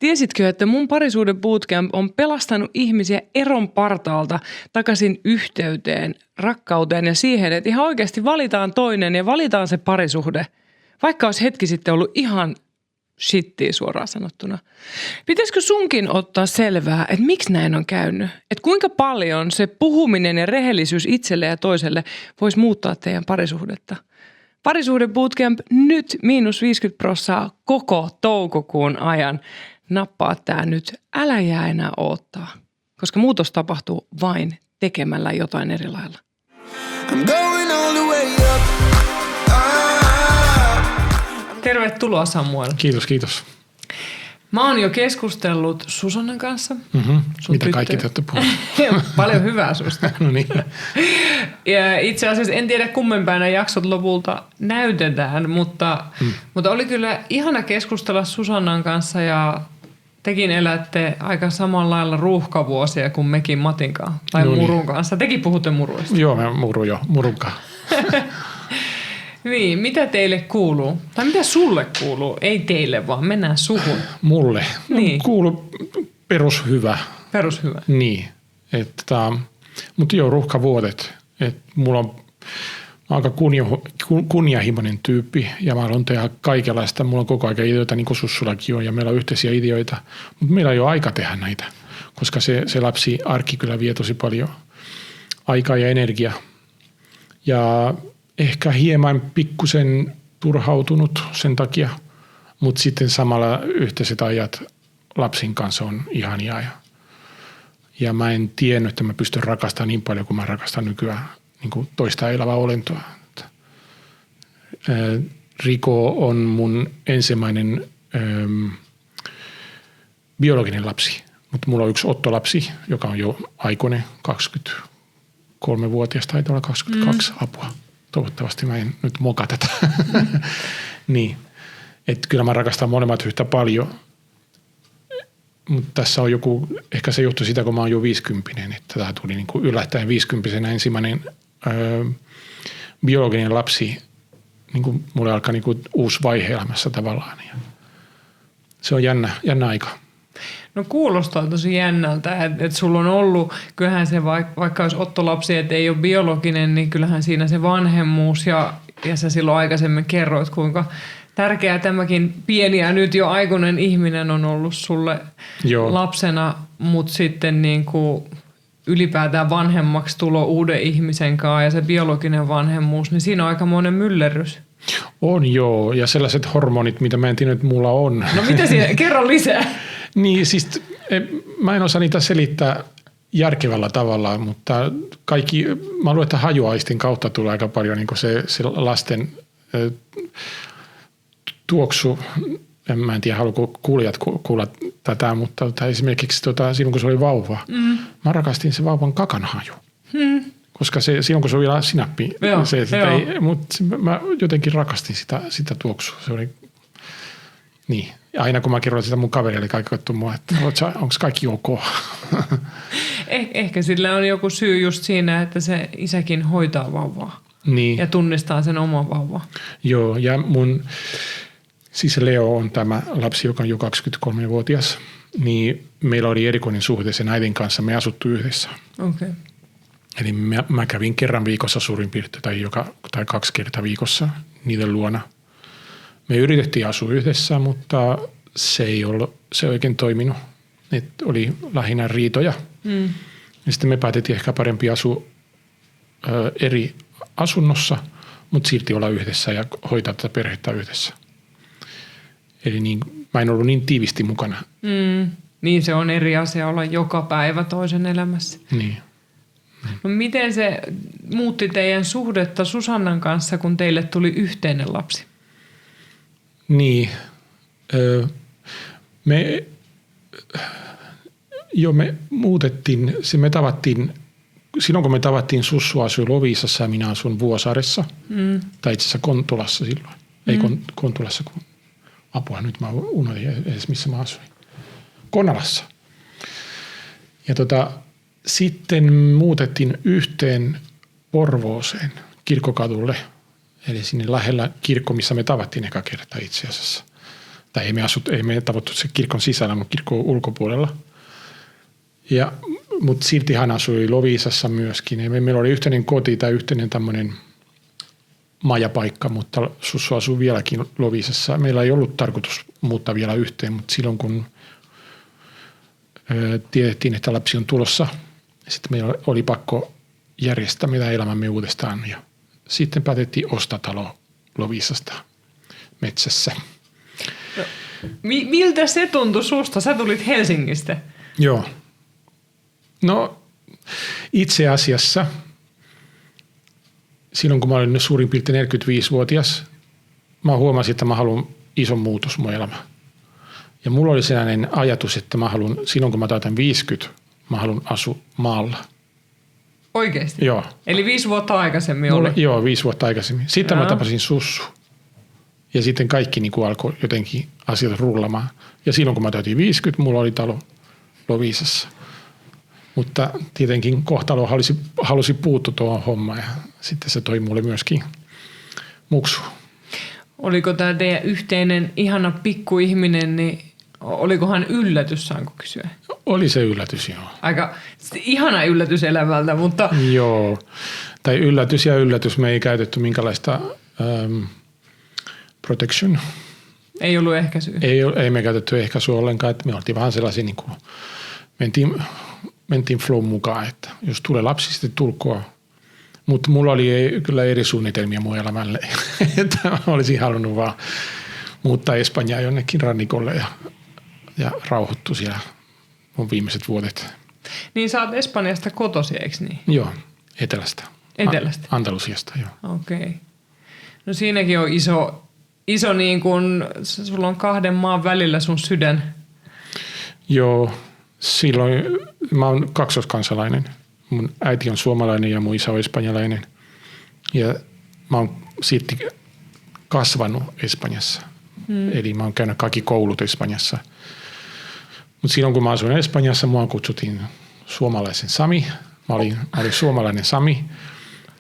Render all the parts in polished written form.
Tiesitkö, että mun parisuuden bootcamp on pelastanut ihmisiä eron partaalta takaisin yhteyteen, rakkauteen ja siihen, että ihan oikeasti valitaan toinen ja valitaan se parisuhde, vaikka olisi hetki sitten ollut ihan shittiä suoraan sanottuna. Pitäisikö sunkin ottaa selvää, että miksi näin on käynyt? Että kuinka paljon se puhuminen ja rehellisyys itselle ja toiselle voisi muuttaa teidän parisuhdetta? Parisuhde bootcamp nyt -50% koko toukokuun ajan. Nappaa tää nyt, älä jää enää odottaa, koska muutos tapahtuu vain tekemällä jotain eri lailla. Tervetuloa Samuel. Kiitos. Mä oon jo keskustellut Susannan kanssa. Mitä kaikki te olette puhuneet? Paljon hyvää susta. No niin. Ja itse asiassa en tiedä kummen päin nämä jaksot lopulta näytetään, mutta oli kyllä ihana keskustella Susannan kanssa ja tekin elätte aika samalla lailla ruuhkavuosia kuin mekin Matinkaan tai Murun kanssa. Tekin puhutte muruista. Joo, mä Murunkaan. Niin, mitä teille kuuluu? Tai mitä sulle kuuluu? Ei teille, vaan mennään suhun. Mulle? Niin. Kuuluu perushyvä. Perushyvä. Niin. Mutta joo, ruuhkavuodet. Mulla on aika kunnianhimoinen tyyppi ja mä haluan tehdä kaikenlaista. Mulla on koko ajan ideoita, niin kuin Sussullakin on, ja meillä on yhteisiä ideoita. Mutta meillä ei ole aika tehdä näitä, koska se lapsi arki kyllä vie tosi paljon aikaa ja energiaa. Ja ehkä hieman pikkusen turhautunut sen takia, mutta sitten samalla yhteiset ajat lapsin kanssa on ihania. Ja mä en tiennyt, että mä pystyn rakastamaan niin paljon kuin mä rakastan nykyään niin kuin toista elävää olentoa. Riko on mun ensimmäinen biologinen lapsi, mutta mulla on yksi Otto-lapsi, joka on jo aikuinen, 23-vuotias, taitaa olla 22 apua. Toivottavasti mä en nyt moka tätä. Niin. Että kyllä mä rakastan molemmat yhtä paljon. Mutta tässä on joku, ehkä se johtui sitä, kun mä oon jo 50, että tämä tuli niin kuin yllättäen 50-vuotiaana ensimmäinen biologinen lapsi. Niin kuin mulle alkaa niin kuin uusi vaihe elämässä tavallaan. Ja se on jännä aika. No kuulostaa tosi jännältä, että sulla on ollut, kyllähän se vaikka olisi Otto-lapsi, että ei ole biologinen, niin kyllähän siinä se vanhemmuus ja sä silloin aikaisemmin kerroit, kuinka tärkeää tämäkin pieni ja nyt jo aikuinen ihminen on ollut sulle lapsena, mutta sitten niin kuin ylipäätään vanhemmaksi tulo uuden ihmisen kanssa ja se biologinen vanhemmuus, niin siinä on aikamoinen myllerrys. On joo, ja sellaiset hormonit, mitä mä en tiedä, että mulla on. No mitä siinä? Kerro lisää. Niin, siis mä en osaa niitä selittää järkevällä tavalla, mutta kaikki, mä luulen, että hajuaistin kautta tulee aika paljon niin se lasten tuoksu. Mä en tiedä, haluatko kuulijat kuulla tätä, mutta esimerkiksi silloin, kun se oli vauva, mä rakastin se vauvan kakanhaju. Koska silloin, kun se oli vielä sinappi, mutta mä jotenkin rakastin sitä tuoksua. Se oli niin. Ja aina kun mä kerron sitä mun kaverille, kaikki katsoo mua, että onko kaikki ok? Ehkä sillä on joku syy just siinä, että se isäkin hoitaa vauvaa. Niin. Ja tunnistaa sen oman vauvaa. Joo, ja mun siis Leo on tämä lapsi, joka on jo 23-vuotias. Niin meillä oli erikoinen suhde sen äidin kanssa. Me asuttu yhdessä. Okay. Eli mä kävin kerran viikossa suurin piirtein tai 2 kertaa viikossa niiden luona. Me yritettiin asua yhdessä, mutta se ei oikein toiminut. Et oli lähinnä riitoja. Ja sitten me päätettiin ehkä parempi asua eri asunnossa, mutta silti olla yhdessä ja hoitaa tätä perhettä yhdessä. Eli niin, mä en ollut niin tiivisti mukana. Niin se on eri asia olla joka päivä toisen elämässä. Niin. No miten se muutti teidän suhdetta Susannan kanssa, kun teille tuli yhteinen lapsi? Niin. Me muutettiin, me tavattiin, silloin kun me tavattiin, Sussu asui Loviisassa ja minä asun Vuosaaressa. Tai itse asiassa Kontulassa silloin. Ei Kontulassa, kun apua nyt mä unohdin edes missä mä asuin. Konalassa. Ja sitten muutettiin yhteen Porvooseen kirkkokadulle, eli sinne lähellä kirkko, missä me tavattiin eka kertaa itse asiassa. Tai ei me tavattu se kirkon sisällä, mutta kirkon ulkopuolella. Mutta silti hän asui Loviisassa myöskin. Ja meillä oli yhteinen koti tai yhteinen tämmöinen majapaikka, mutta Sussu asui vieläkin Loviisassa. Meillä ei ollut tarkoitus muuttaa vielä yhteen, mutta silloin kun tiedettiin, että lapsi on tulossa, sitten meillä oli pakko järjestää meidän elämämme uudestaan. Ja sitten päätettiin ostaa talo Loviisasta metsässä. No, miltä se tuntui susta? Sä tulit Helsingistä. Joo. No itse asiassa silloin kun mä olin suurin piirtein 45-vuotias, mä huomasin, että mä haluan ison muutos mun elämään. Ja mulla oli sellainen ajatus, että mä haluan, silloin kun mä täytän 50, mä haluan asua maalla. Oikeasti? Joo. Eli 5 vuotta aikaisemmin oli? Joo, 5 vuotta aikaisemmin. Sitten mä tapasin Sussu. Ja sitten kaikki niin kuin alkoi jotenkin asiat rullamaan. Ja silloin kun mä täytin 50, mulla oli talo Loviisassa. Mutta tietenkin kohtalo halusi puuttua tuohon hommaan ja sitten se toi mulle myöskin muksu. Oliko tämä teidän yhteinen ihana pikkuihminen, niin oliko hän yllätys, saanko kysyä? Oli se yllätys, joo. Aika ihana yllätys elämältä, mutta... Joo, tai yllätys. Me ei käytetty minkälaista protection. Ei ollut ehkäisyä? Ei me käytetty ehkäisyä ollenkaan, että me oltiin vähän sellaisia, niin kuin mentiin flow mukaan, että jos tulee lapsi, sitten tulkoon. Mutta mulla oli kyllä eri suunnitelmia mun elämälle, että mä olisin halunnut vaan muuttaa Espanjaa jonnekin rannikolle ja rauhoittua siellä mun viimeiset vuodet. Niin sä oot Espanjasta kotosi, eikö niin? Joo, etelästä. Etelästä? Andalusiasta, joo. Okei. Okay. No siinäkin on iso niin kuin, sulla on 2 maan välillä sun sydän. Joo, silloin mä oon kaksoiskansalainen. Mun äiti on suomalainen ja mun isä on espanjalainen. Ja mä oon silti kasvanut Espanjassa. Eli mä oon käynyt kaikki koulut Espanjassa. Mutta silloin kun mä asuin Espanjassa, mua kutsuttiin suomalaisen Sami. Mä olin suomalainen Sami.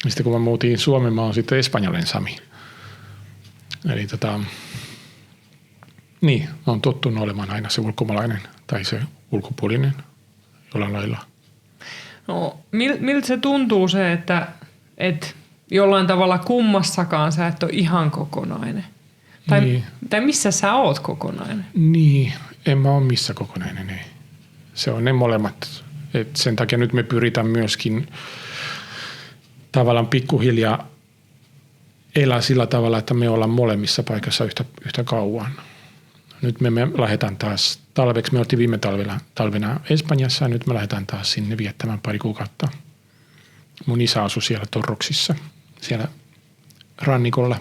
Ja sitten kun mä muutin Suomeen, mä oon sitten espanjalainen Sami. Eli niin, mä oon tottunut olemaan aina se ulkomaalainen tai se ulkopuolinen jollain lailla. No, miltä se tuntuu se, että jollain tavalla kummassakaan sä et ole ihan kokonainen? Tai missä sä oot kokonainen? Niin, en mä ole missä kokonainen, ei. Se on ne molemmat. Et sen takia nyt me pyritään myöskin tavallaan pikkuhiljaa elää sillä tavalla, että me ollaan molemmissa paikassa yhtä kauan. Nyt me lähdetään taas talveksi. Me oltiin viime talvena Espanjassa ja nyt me lähdetään taas sinne viettämään pari kuukautta. Mun isä asui siellä Torroksissa, siellä rannikolla.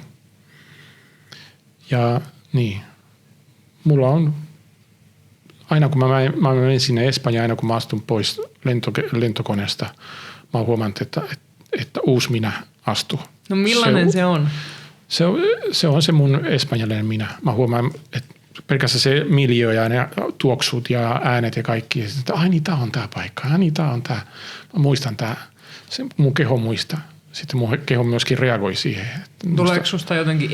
Ja niin, mulla on, aina kun mä menen sinne Espanjaan, aina kun mä astun pois lentokoneesta, mä oon huomannut, että uusi minä astuu. No millainen se on? Se on se mun espanjalainen minä. Mä huomaan, että pelkästään se miljö ja ne tuoksut ja äänet ja kaikki. Että ai niin, tää on tää paikka. Ai niin, tää on tää. Mä muistan tää. Se mun keho muistaa. Sitten mun keho myöskin reagoi siihen. Tuleeko susta jotenkin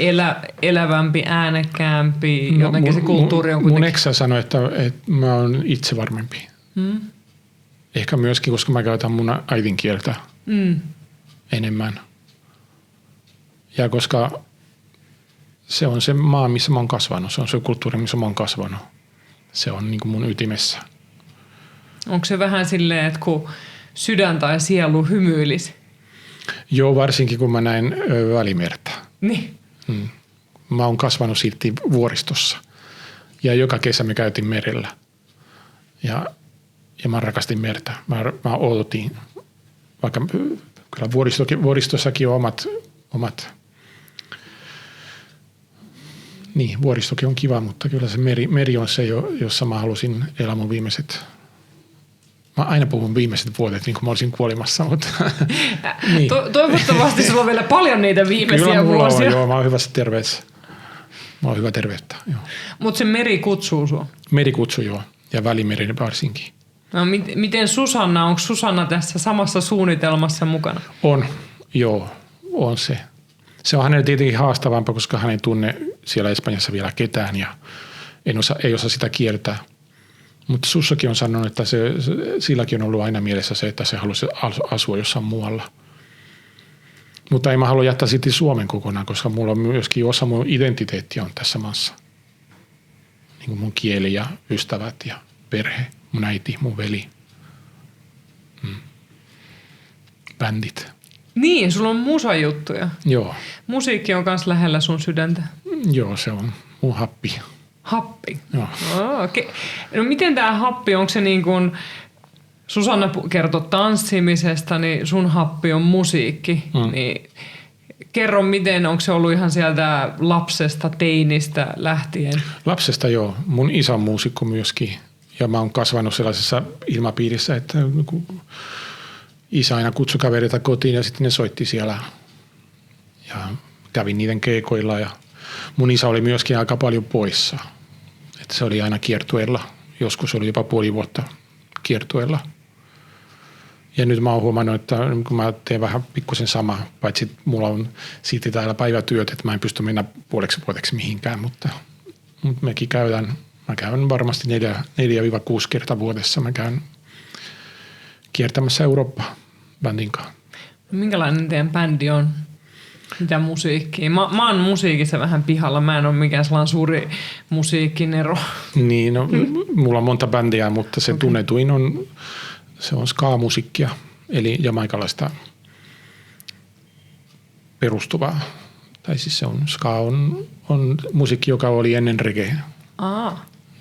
elävämpi, äänekkäämpi? Jotenkin se kulttuuri on kuitenkin... Mun eksä sanoi, että mä oon itse varmempi. Ehkä myöskin, koska mä käytän mun äidinkieltä enemmän. Ja koska se on se maa, missä mä oon kasvanut. Se on se kulttuuri, missä mä oon kasvanut. Se on niin kuin mun ytimessä. Onko se vähän silleen, että kun sydän tai sielu hymyilisi? Joo, varsinkin kun mä näen Välimerta. Niin. Mä oon kasvanut silti vuoristossa. Ja joka kesä me käytiin merellä. Ja mä rakastin merta. Mä odotin, vaikka kyllä vuoristossakin on omat niin, vuoristokin on kiva, mutta kyllä se meri on se, jossa mä halusin elää mun viimeiset. Mä aina puhun viimeiset vuodet, niin kuin mä olisin kuolemassa, mutta niin. Toivottavasti sulla on vielä paljon niitä viimeisiä kyllä mulla vuosia. On, joo, mä oon hyvässä terveessä. Mä oon hyvä terveyttä, joo. Mutta se meri kutsuu sua? Meri kutsuu, joo. Ja Välimeri varsinkin. No, miten Susanna? Onko Susanna tässä samassa suunnitelmassa mukana? On, joo, on se. Se on hänelle tietenkin haastavampaa, koska hän ei tunne siellä Espanjassa vielä ketään ja ei osaa sitä kiertää. Mutta Sussakin on sanonut, että silläkin on ollut aina mielessä se, että se haluaisi asua jossain muualla. Mutta ei mä halua jättää sitten Suomen kokonaan, koska mulla on myöskin osa mun identiteettiä on tässä maassa. Niin kuin mun kieli ja ystävät ja perhe, mun äiti, mun veli, bändit. Niin, sulla on musajuttuja. Joo. Musiikki on myös lähellä sun sydäntä. Joo, se on mun happi. Happi? Joo. Okay. No miten tää happi, onko se niin kuin, Susanna kertoi tanssimisesta, niin sun happi on musiikki. Niin kerro miten, onko se ollut ihan sieltä lapsesta, teinistä lähtien? Lapsesta joo. Mun isä on muusikko myöskin. Ja mä oon kasvanut sellaisessa ilmapiirissä, että isä aina kutsui kavereita kotiin ja sitten ne soitti siellä. Ja kävin niiden keikoilla ja mun isä oli myöskin aika paljon poissa. Että se oli aina kiertueella. Joskus oli jopa puoli vuotta kiertueella. Ja nyt mä oon huomannut, että kun mä teen vähän pikkusen sama, paitsi mulla on siitä täällä päivätyöt, että mä en pysty mennä puoleksi vuodeksi mihinkään, mutta mekin mä käyn varmasti 4-6 kertaa vuodessa. Mä käyn kiertämässä Eurooppaa bändin kanssa. Minkälainen teidän bändi on? Mitä musiikkia? Mä oon musiikissa vähän pihalla. Mä en ole mikään sellainen suuri musiikkinero. Niin, no, mulla on monta bändiä, mutta se tunnetuin on ska-musiikkia, eli jamaikalaista perustuvaa. Tai siis se on ska on musiikki, joka oli ennen reggae.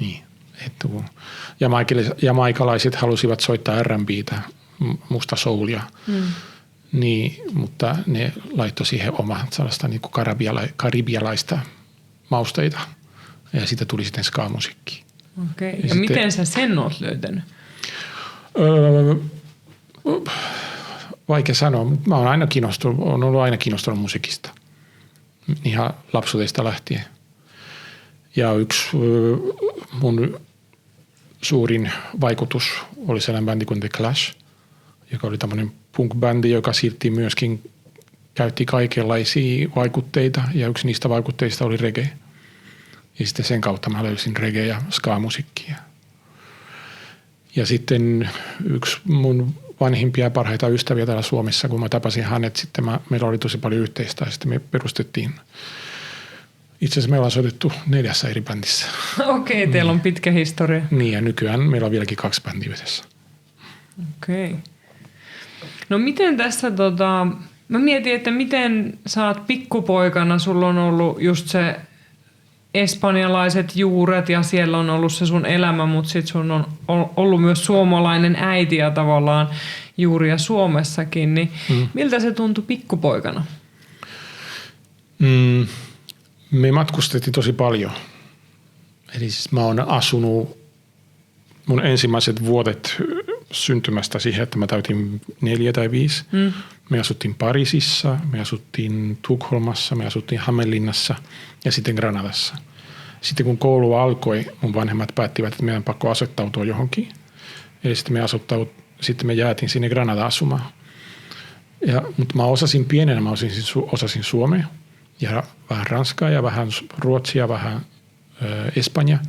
Niin, että jamaikalaiset halusivat soittaa R&B:tä, musta soulia. Niin, mutta ne laittoi siihen omaa sellaista niin kuin karibialaista mausteita. Ja siitä tuli sitten ska-musiikki. Okei. Ja miten sä sen oot löytänyt? Vaikea sanoa, mutta mä oon ollut aina kiinnostunut musiikista. Ihan lapsuudesta lähtien. Ja yksi mun suurin vaikutus oli sellainen bändi kuin The Clash, joka oli tämmöinen punk-bändi, joka silti myöskin käytti kaikenlaisia vaikutteita. Ja yksi niistä vaikutteista oli reggae. Ja sitten sen kautta mä löysin reggae- ja ska-musiikkia. Ja sitten yksi mun vanhimpia parhaita ystäviä täällä Suomessa, kun mä tapasin hänet, sitten meillä oli tosi paljon yhteistä ja sitten me perustettiin. Itse asiassa me ollaan soitettu 4 eri bändissä. Okei, teillä on pitkä historia. Niin, ja nykyään meillä on vieläkin 2 bändiä yhdessä. Okei. No miten tässä mä mietin, että miten sä oot pikkupoikana, sulla on ollut just se espanjalaiset juuret ja siellä on ollut se sun elämä, mutta sit sun on ollut myös suomalainen äiti ja tavallaan juuria Suomessakin, niin miltä se tuntui pikkupoikana? Me matkustettiin tosi paljon. Eli siis mä oon asunut mun ensimmäiset vuodet syntymästä siihen, että mä täytin 4 tai 5. Me asuttiin Pariisissa, me asuttiin Tukholmassa, me asuttiin Hämeenlinnassa ja sitten Granadassa. Sitten kun koulu alkoi, mun vanhemmat päättivät, että meidän on pakko asettautua johonkin. Eli sitten me jäätiin sinne Granada asumaan. Mutta mä osasin pienenä, osasin suomea ja vähän ranskaa ja vähän ruotsia, vähän espanjaa.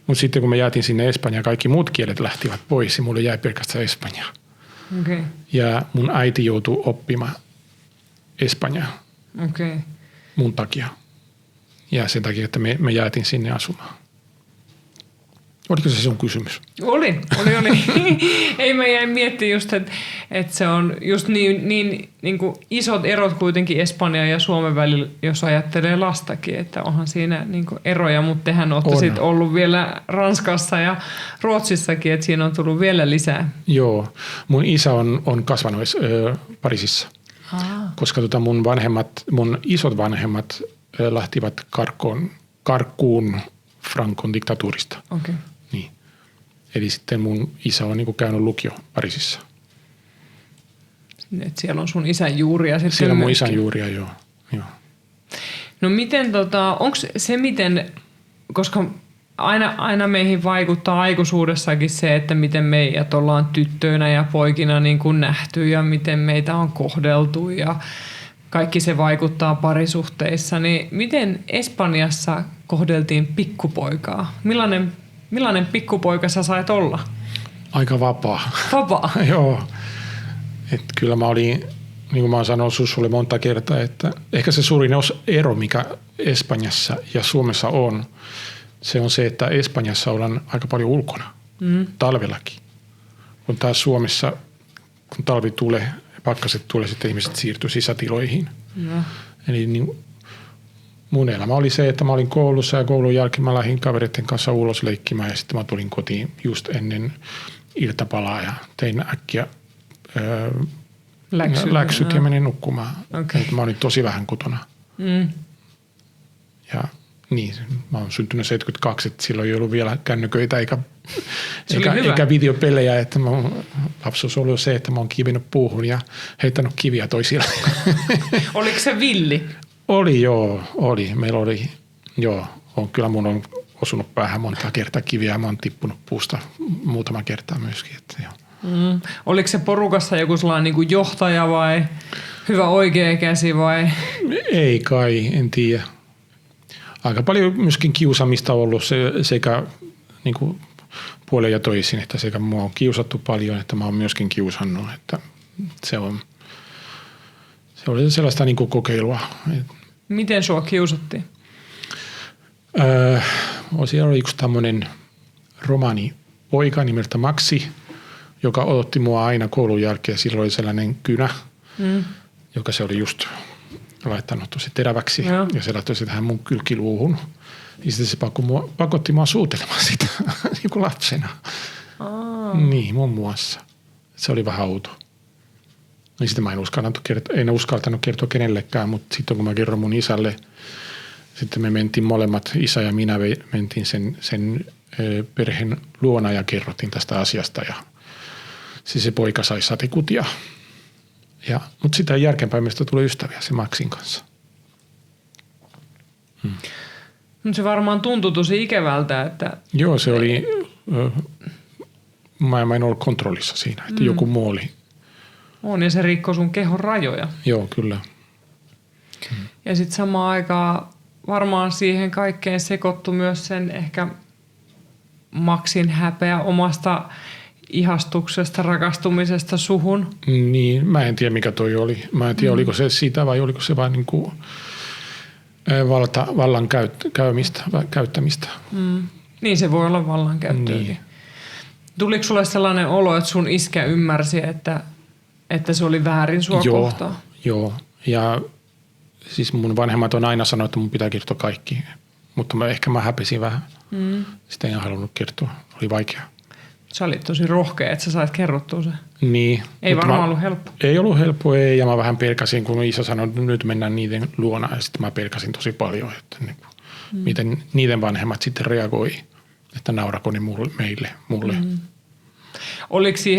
Mutta sitten kun me jäätiin sinne Espanjaan, kaikki muut kielet lähtivät pois ja mulle jäi pelkästään Espanjaa. Okay. Ja mun äiti joutui oppimaan Espanjaa mun takia. Ja sen takia, että me jäätiin sinne asumaan. Oliko se sun kysymys? Oli. Ei mä jäin miettimään just, että se on just niin kuin isot erot kuitenkin Espanjan ja Suomen välillä, jos ajattelee lastakin, että onhan siinä niin kuin eroja, mutta tehän olette sitten ollut vielä Ranskassa ja Ruotsissakin, että siinä on tullut vielä lisää. Joo, mun isä on kasvanut Pariisissa, koska mun isot vanhemmat lähtivät karkuun Francon diktatuurista. Okay. Niin. Eli sitten mun isä on niin käynyt lukio Pariisissa. Et siellä on sun isän juuria sitten. Siellä on mun isän juuria, joo. No miten, onko se miten, koska aina meihin vaikuttaa aikuisuudessakin se, että miten meidät ollaan tyttöinä ja poikina niin kuin nähty ja miten meitä on kohdeltu ja kaikki se vaikuttaa parisuhteissa, niin miten Espanjassa kohdeltiin pikkupoikaa? Millainen pikkupoika sä sait olla? Aika vapaa. Vapaa? Joo. Et kyllä mä olin, niin kuin mä oon sanonut sulle monta kertaa, että ehkä se suurin ero, mikä Espanjassa ja Suomessa on, se on se, että Espanjassa ollaan aika paljon ulkona, talvellakin. Kun taas Suomessa, kun talvi tulee, pakkaset tulee, sitten ihmiset siirtyy sisätiloihin. No. Eli niin, mun elämä oli se, että mä olin koulussa ja koulun jälkeen mä lähdin kavereiden kanssa ulos leikkimään ja sitten mä tulin kotiin just ennen iltapalaa ja tein äkkiä läksyt ja menin nukkumaan. Okay. Mä olin tosi vähän kotona. Ja niin, mä oon syntynyt 72, että silloin ei ollut vielä kännyköitä eikä videopelejä. Että lapsuus on ollut se, että mä oon kivinnyt puuhun ja heittänyt kiviä toisille. Oliko se villi? Oli. Meillä oli, kyllä mun on osunut päähän monta kertaa kiviä ja mä oon tippunut puusta muutama kertaa myöskin. Että, joo. Oliko se porukassa joku sellainen niin kuin johtaja vai hyvä oikea käsi vai? Ei kai, en tiedä. Aika paljon myöskin kiusaamista on ollut sekä niin kuin puolen ja toisin, että sekä mua on kiusattu paljon, että mä oon myöskin kiusannut. Että se oli sellaista niin kuin kokeilua. Miten sua kiusattiin? Siellä oli yksi tämmöinen romanipoika nimeltä Maxi, joka odotti mua aina koulun jälkeen. Silloin oli sellainen kynä, joka se oli just laittanut tosi teräväksi ja se laittoi tähän mun kylkiluuhun. Ja sitten se pakotti mua suutelemaan sitä niin kuin lapsena. Niin, muun muassa. Se oli vähän outo. Ja sitten mä en uskaltanut kertoa kenellekään, mutta sitten kun mä kerron mun isälle, sitten me mentiin molemmat, isä ja minä mentiin sen perheen luona ja kerrottiin tästä asiasta ja siis se poika sai satikutia. Mutta sitä jälkeenpäin meistä tuli ystäviä sen Maxin kanssa. Se varmaan tuntui tosi ikävältä, että... Joo, se oli... Mä en ollut kontrollissa siinä, että joku muu oli. On, ja se rikkoi sun kehon rajoja. Joo, kyllä. Ja sitten samaan aikaan varmaan siihen kaikkeen sekoittui myös sen ehkä Maxin häpeä omasta ihastuksesta, rakastumisesta suhun. Niin, mä en tiedä mikä toi oli. Mä en tiedä oliko se sitä vai oliko se vain niin kuin vallan käyttämistä. Niin se voi olla vallankäyttöäkin. Niin. Tuliko sulle sellainen olo, että sun iskä ymmärsi, että se oli väärin sua kohtaan? Joo, ja siis mun vanhemmat on aina sanonut, että mun pitää kertoa kaikki. Mutta mä häpesin vähän. Sitä en halunnut kertoa. Oli vaikea. Sä olit tosi rohkea, että sä sait kerrottua se. Niin. Ei varmaan ollut helppo. Ei ollut helppo, ei. Ja mä vähän pelkäsin, kun isä sanoi, että nyt mennään niiden luona. Ja sitten mä pelkäsin tosi paljon, että miten niiden vanhemmat sitten reagoi. Että naurako ne mulle.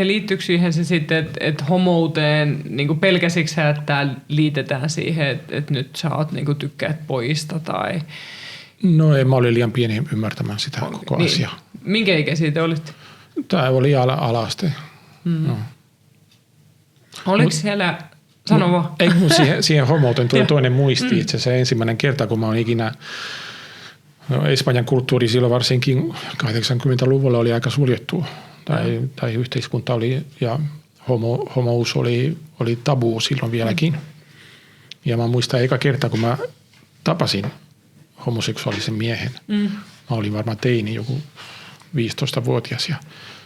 Liittyykö siihen se sitten, että homouteen, niin pelkäsitkö sä, että tämä liitetään siihen, että nyt sä oot niin tykkäät pojista tai... No mä olin liian pieni ymmärtämään sitä koko asiaa. Minkä ikäisiä te olitte? Tämä oli ala-aste. No. Oliko siellä, sano vaan. Ei, siihen homouteen tuli toinen muisti. Itse asiassa ensimmäinen kerta, kun mä oon ikinä... Espanjan kulttuuri silloin varsinkin 80-luvulla oli aika suljettu. Tai yhteiskunta oli, ja homous oli tabu silloin vieläkin. Ja mä muistan eka kerta, kun mä tapasin homoseksuaalisen miehen. Mä olin varmaan teini, joku 15-vuotias. Ja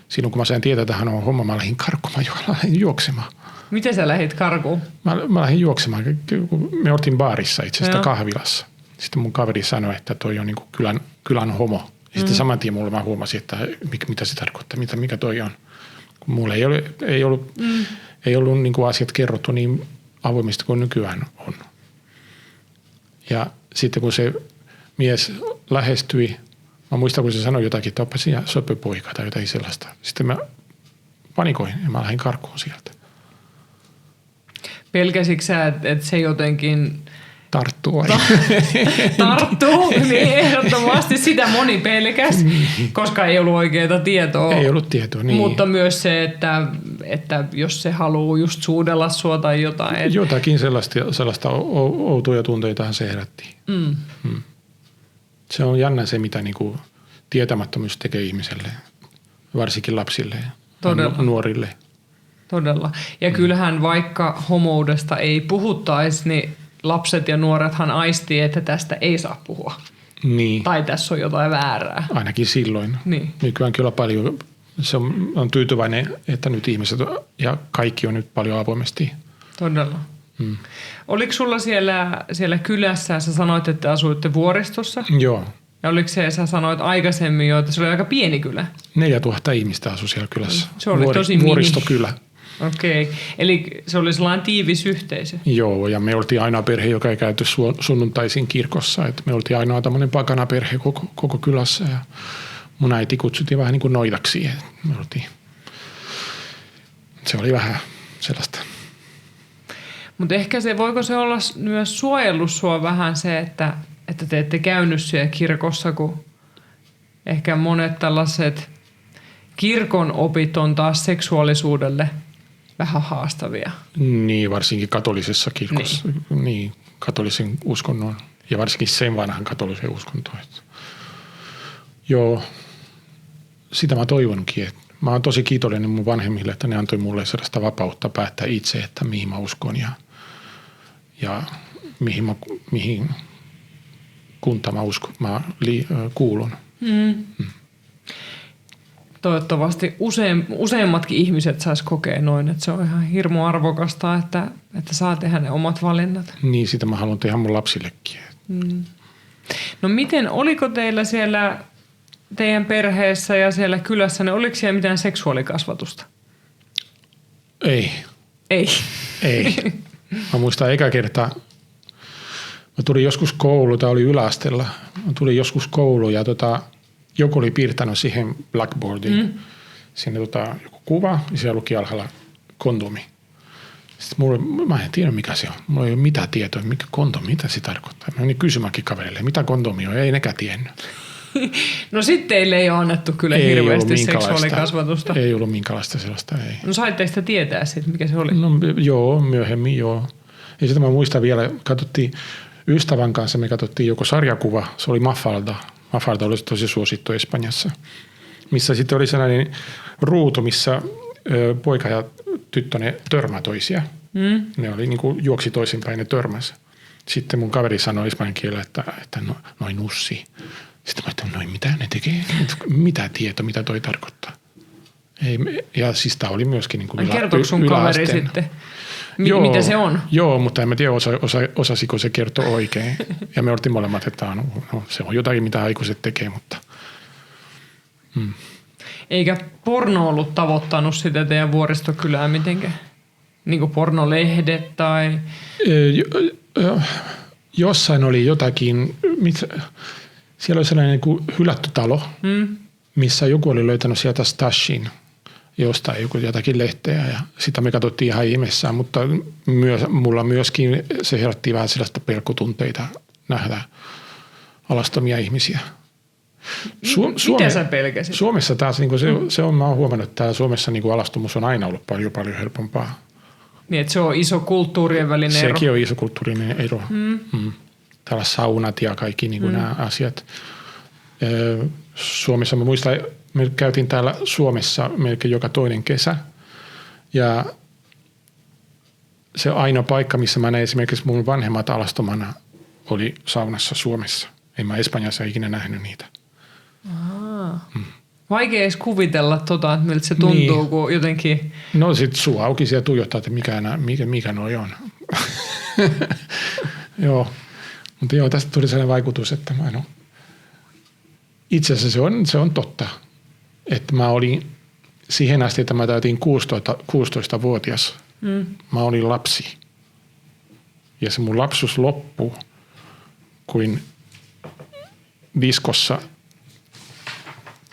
silloin kun mä sain tietää, että hän on homo, mä lähdin karkumaan, lähdin juoksemaan. Miten sä lähdit karkuun? Mä lähdin juoksemaan. Me oltiin baarissa itse asiassa kahvilassa. Sitten mun kaveri sanoi, että toi on niin kuin kylän homo. Ja sitten saman tien mulle mä huomasin, että mitä se tarkoittaa, mikä toi on. Kun mulle ei ollut niin kuin asiat kerrottu niin avoimesti kuin nykyään on. Ja sitten kun se mies lähestyi, mä muistan, kun se sanoi jotakin, että oppa siinä söpöpoika tai jotain sellaista. Sitten mä panikoin ja mä lähdin karkuun sieltä. Pelkäsitkö sä, että se jotenkin... Tarttuu, niin ehdottomasti sitä moni pelkäs, koska ei ollut oikeaa tietoa. Ei ollut tietoa, niin. Mutta myös se, että että jos se haluaa just suudella sua tai jotain. Jotakin sellaista outoja tunteita se herätti. Se on jännä se, mitä niinku tietämättömyys tekee ihmiselle, varsinkin lapsille ja nuorille. Todella. Ja kyllähän vaikka homoudesta ei puhuttaisi, niin lapset ja nuorethan aistii, että tästä ei saa puhua. Niin. Tai tässä on jotain väärää. Ainakin silloin. Niin. Nykyään kyllä paljon, se on tyytyväinen, että nyt ihmiset ja kaikki on nyt paljon avoimesti. Todella. Oliko sulla siellä kylässä, sä sanoit, että asuitte vuoristossa? Joo. Ja oliko sä sanoit aikaisemmin jo, että se oli aika pieni kylä? 4000 ihmistä asui siellä kylässä. Se oli tosi vuoristokylä. Okei. Eli se oli sellainen tiivis yhteisö. Joo, ja me oltiin ainoa perhe, joka ei käyty sunnuntaisin kirkossa. Et me oltiin ainoa tämmöinen pakana perhe koko kylässä. Ja mun äiti kutsuttiin vähän niin kuin noitaksi. Se oli vähän sellaista. Mutta ehkä voiko se olla myös suojellut sua vähän se, että te ette käynyt siellä kirkossa, kun ehkä monet tällaiset kirkon opit on taas seksuaalisuudelle vähän haastavia. Niin, varsinkin katolisessa kirkossa. Niin, katolisen uskonnon ja varsinkin sen vanhan katolisen uskontoon. Joo, sitä mä toivonkin. Mä oon tosi kiitollinen mun vanhemmille, että ne antoi mulle sellaista vapautta päättää itse, että mihin mä uskon ja mihin kuntaan mä kuulun. Toivottavasti useimmatkin ihmiset sais kokea noin, että se on ihan hirmu arvokasta, että saa tehdä ne omat valinnat. Niin, sitä mä haluan tehdä mun lapsillekin. No miten, oliko teillä siellä teidän perheessä ja siellä kylässä, oliko siellä mitään seksuaalikasvatusta? Ei. Mä muistan eka kertaa, mä tulin joskus kouluun, tämä oli yläasteella, mä tulin joskus kouluun ja joku oli piirtänyt siihen blackboardiin sinne joku kuva ja siellä luki alhaalla kondomi. Sitten mä en tiedä mikä se on. Mulla ei ole mitään tietoa, mikä kondomi, mitä se tarkoittaa. Mä menin kysymäänkin kaverille, mitä kondomi on, ei nekään tiennyt. No sitten teille ei ole annettu kyllä hirveästi seksuaalikasvatusta. Ei ollut minkälaista sellaista, ei. No saitteko sitä tietää sitten, mikä se oli? No joo, myöhemmin joo. Ja sitten mä muistan vielä, katsottiin ystävän kanssa, me katsottiin joku sarjakuva, se oli Mafalda. Mafalda oli tosi suosittu Espanjassa, missä sitten oli sellainen ruutu, missä poika ja tyttö ne törmää toisia. Ne oli niin kuin juoksi toisinpäin, ne törmäsi. Sitten mun kaveri sanoi espanjan kielellä, että noin nussi. Sitten mä ajattelin, mitä ne tekee? Mitä tieto, mitä toi tarkoittaa? Ei, ja siis tää oli myöskin niin kuin kertoiko sun kaveri sitten? Mitä se on? Joo, mutta en mä tiedä, osasiko se kertoa oikein. Ja me oltiin molemmat, että se on jotakin, mitä aikuiset tekee, mutta... Eikä porno ollut tavoittanut sitä teidän vuoristokylää mitenkään? Niin kuin pornolehdet tai... Jossain oli jotakin... Siellä oli sellainen niin kuin hylätty talo, missä joku oli löytänyt sieltä stashin jostain jotakin lehteä ja sitä me katsottiin ihan ihmeessään, mutta mulla myöskin se herätti vähän sellaista pelkotunteita nähdä alastomia ihmisiä. Mitä sä pelkäsit? Suomessa taas, niin se on, mä oon huomannut, että täällä Suomessa niin alastomuus on aina ollut paljon helpompaa. Niin, että se on iso kulttuurien välinen ero. Sekin on iso kulttuurinen ero. Täällä saunat ja kaikki niin kuin nämä asiat. Suomessa mä muistan, me käytiin täällä Suomessa melkein joka toinen kesä. Ja se ainoa paikka, missä mä näin esimerkiksi mun vanhemmat alastomana, oli saunassa Suomessa. En mä Espanjassa ikinä nähnyt niitä. Vaikea edes kuvitella että miltä se tuntuu, niin. Kun jotenkin... No sit suu auki siellä tuijottaa, että mikä noi on. Joo. Mutta joo, tästä tuli sellainen vaikutus, että mä en ole. Itse asiassa se on totta, että mä olin siihen asti, että mä täytin 16-vuotias. Mä olin lapsi. Ja se mun lapsuus loppui, kuin diskossa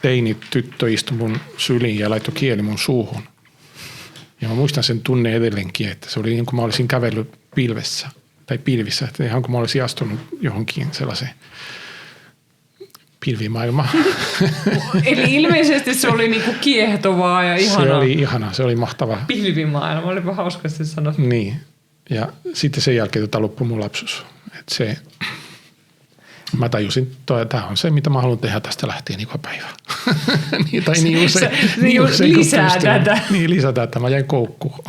teini tyttö istui mun syliin ja laittoi kieli mun suuhun. Ja mä muistan sen tunne edelleenkin, että se oli niin kuin mä olisin kävellyt pilvissä, että ihan kuin mä olisin astunut johonkin sellaiseen Pilvimaailma. Eli ilmeisesti se oli niinku kiehtovaa ja ihanaa. Se oli ihana, se oli mahtava. Pilvimaailma, olipa hauskasti sanottu. Niin. Ja sitten sen jälkeen loppui mun lapsuus. Mä tajusin, että tämä on se, mitä mä haluan tehdä tästä lähtien joka päivä. niin usein lisää tätä. Niin, lisää tätä. Mä jäin koukkuun.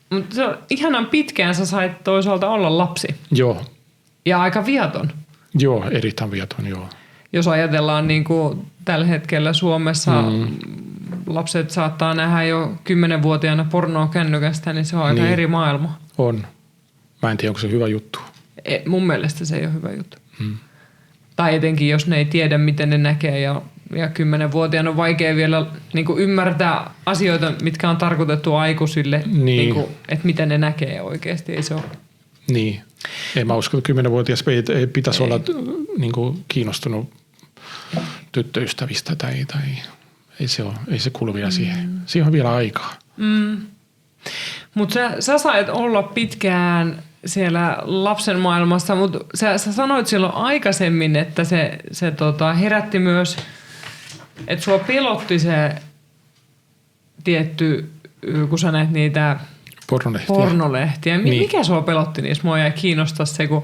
Mutta ihanan pitkään sä sait toisaalta olla lapsi. Joo. Ja aika viaton. Joo, erittäin viaton, joo. Jos ajatellaan niin kuin tällä hetkellä Suomessa lapset saattaa nähdä jo 10-vuotiaana pornoa kännykästä, niin se on aika eri maailma. On. Mä en tiedä, onko se hyvä juttu. Mun mielestä se ei ole hyvä juttu. Tai etenkin, jos ne ei tiedä, miten ne näkee. Ja 10-vuotiaana on vaikea vielä niin kuin ymmärtää asioita, mitkä on tarkoitettu aikuisille. Niin kuin, että miten ne näkee oikeasti. Ei se ole. Niin. En mä usko, että 10-vuotias ei pitäisi olla niin kuin kiinnostunut tyttöystävistä tai ei se kuulu vielä siihen. Siihen on vielä aikaa. Mutta sä sait olla pitkään siellä lapsen maailmassa, mutta sä sanoit silloin aikaisemmin, että se herätti myös, että sua pelotti se tietty, kun sä näet niitä pornolehtiä. Mikä sua pelotti niissä? Mua jäi kiinnostaa se, kun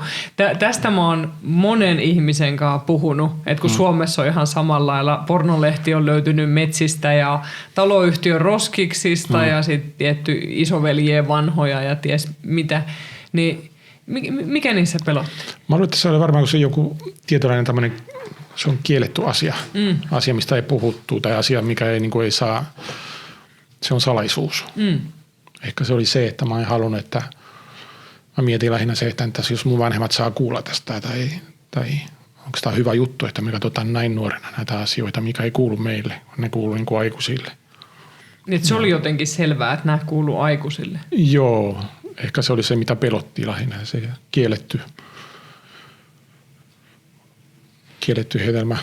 tästä mä oon monen ihmisen kanssa puhunut, että kun Suomessa on ihan samalla lailla pornolehti on löytynyt metsistä ja taloyhtiön roskiksista ja sitten tietty isoveljien vanhoja ja ties mitä, niin mikä niissä pelotti? Mä luulen, että se oli varmaan, kun se joku tietynlainen tämmöinen, se on kielletty asia. Asia, mistä ei puhuttu tai asia, mikä ei, niin kuin ei saa, se on salaisuus. Ehkä se oli se, että mä en halunnut, että mä mietin lähinnä se, että entäs jos mun vanhemmat saa kuulla tästä tai onko tämä hyvä juttu, että me katsotaan näin nuorena näitä asioita, mikä ei kuulu meille, ne kuuluu niin kuin aikuisille. Niin, se oli jotenkin selvää, että nämä kuuluu aikuisille. Joo, ehkä se oli se, mitä pelotti lähinnä, se kielletty hedelmä.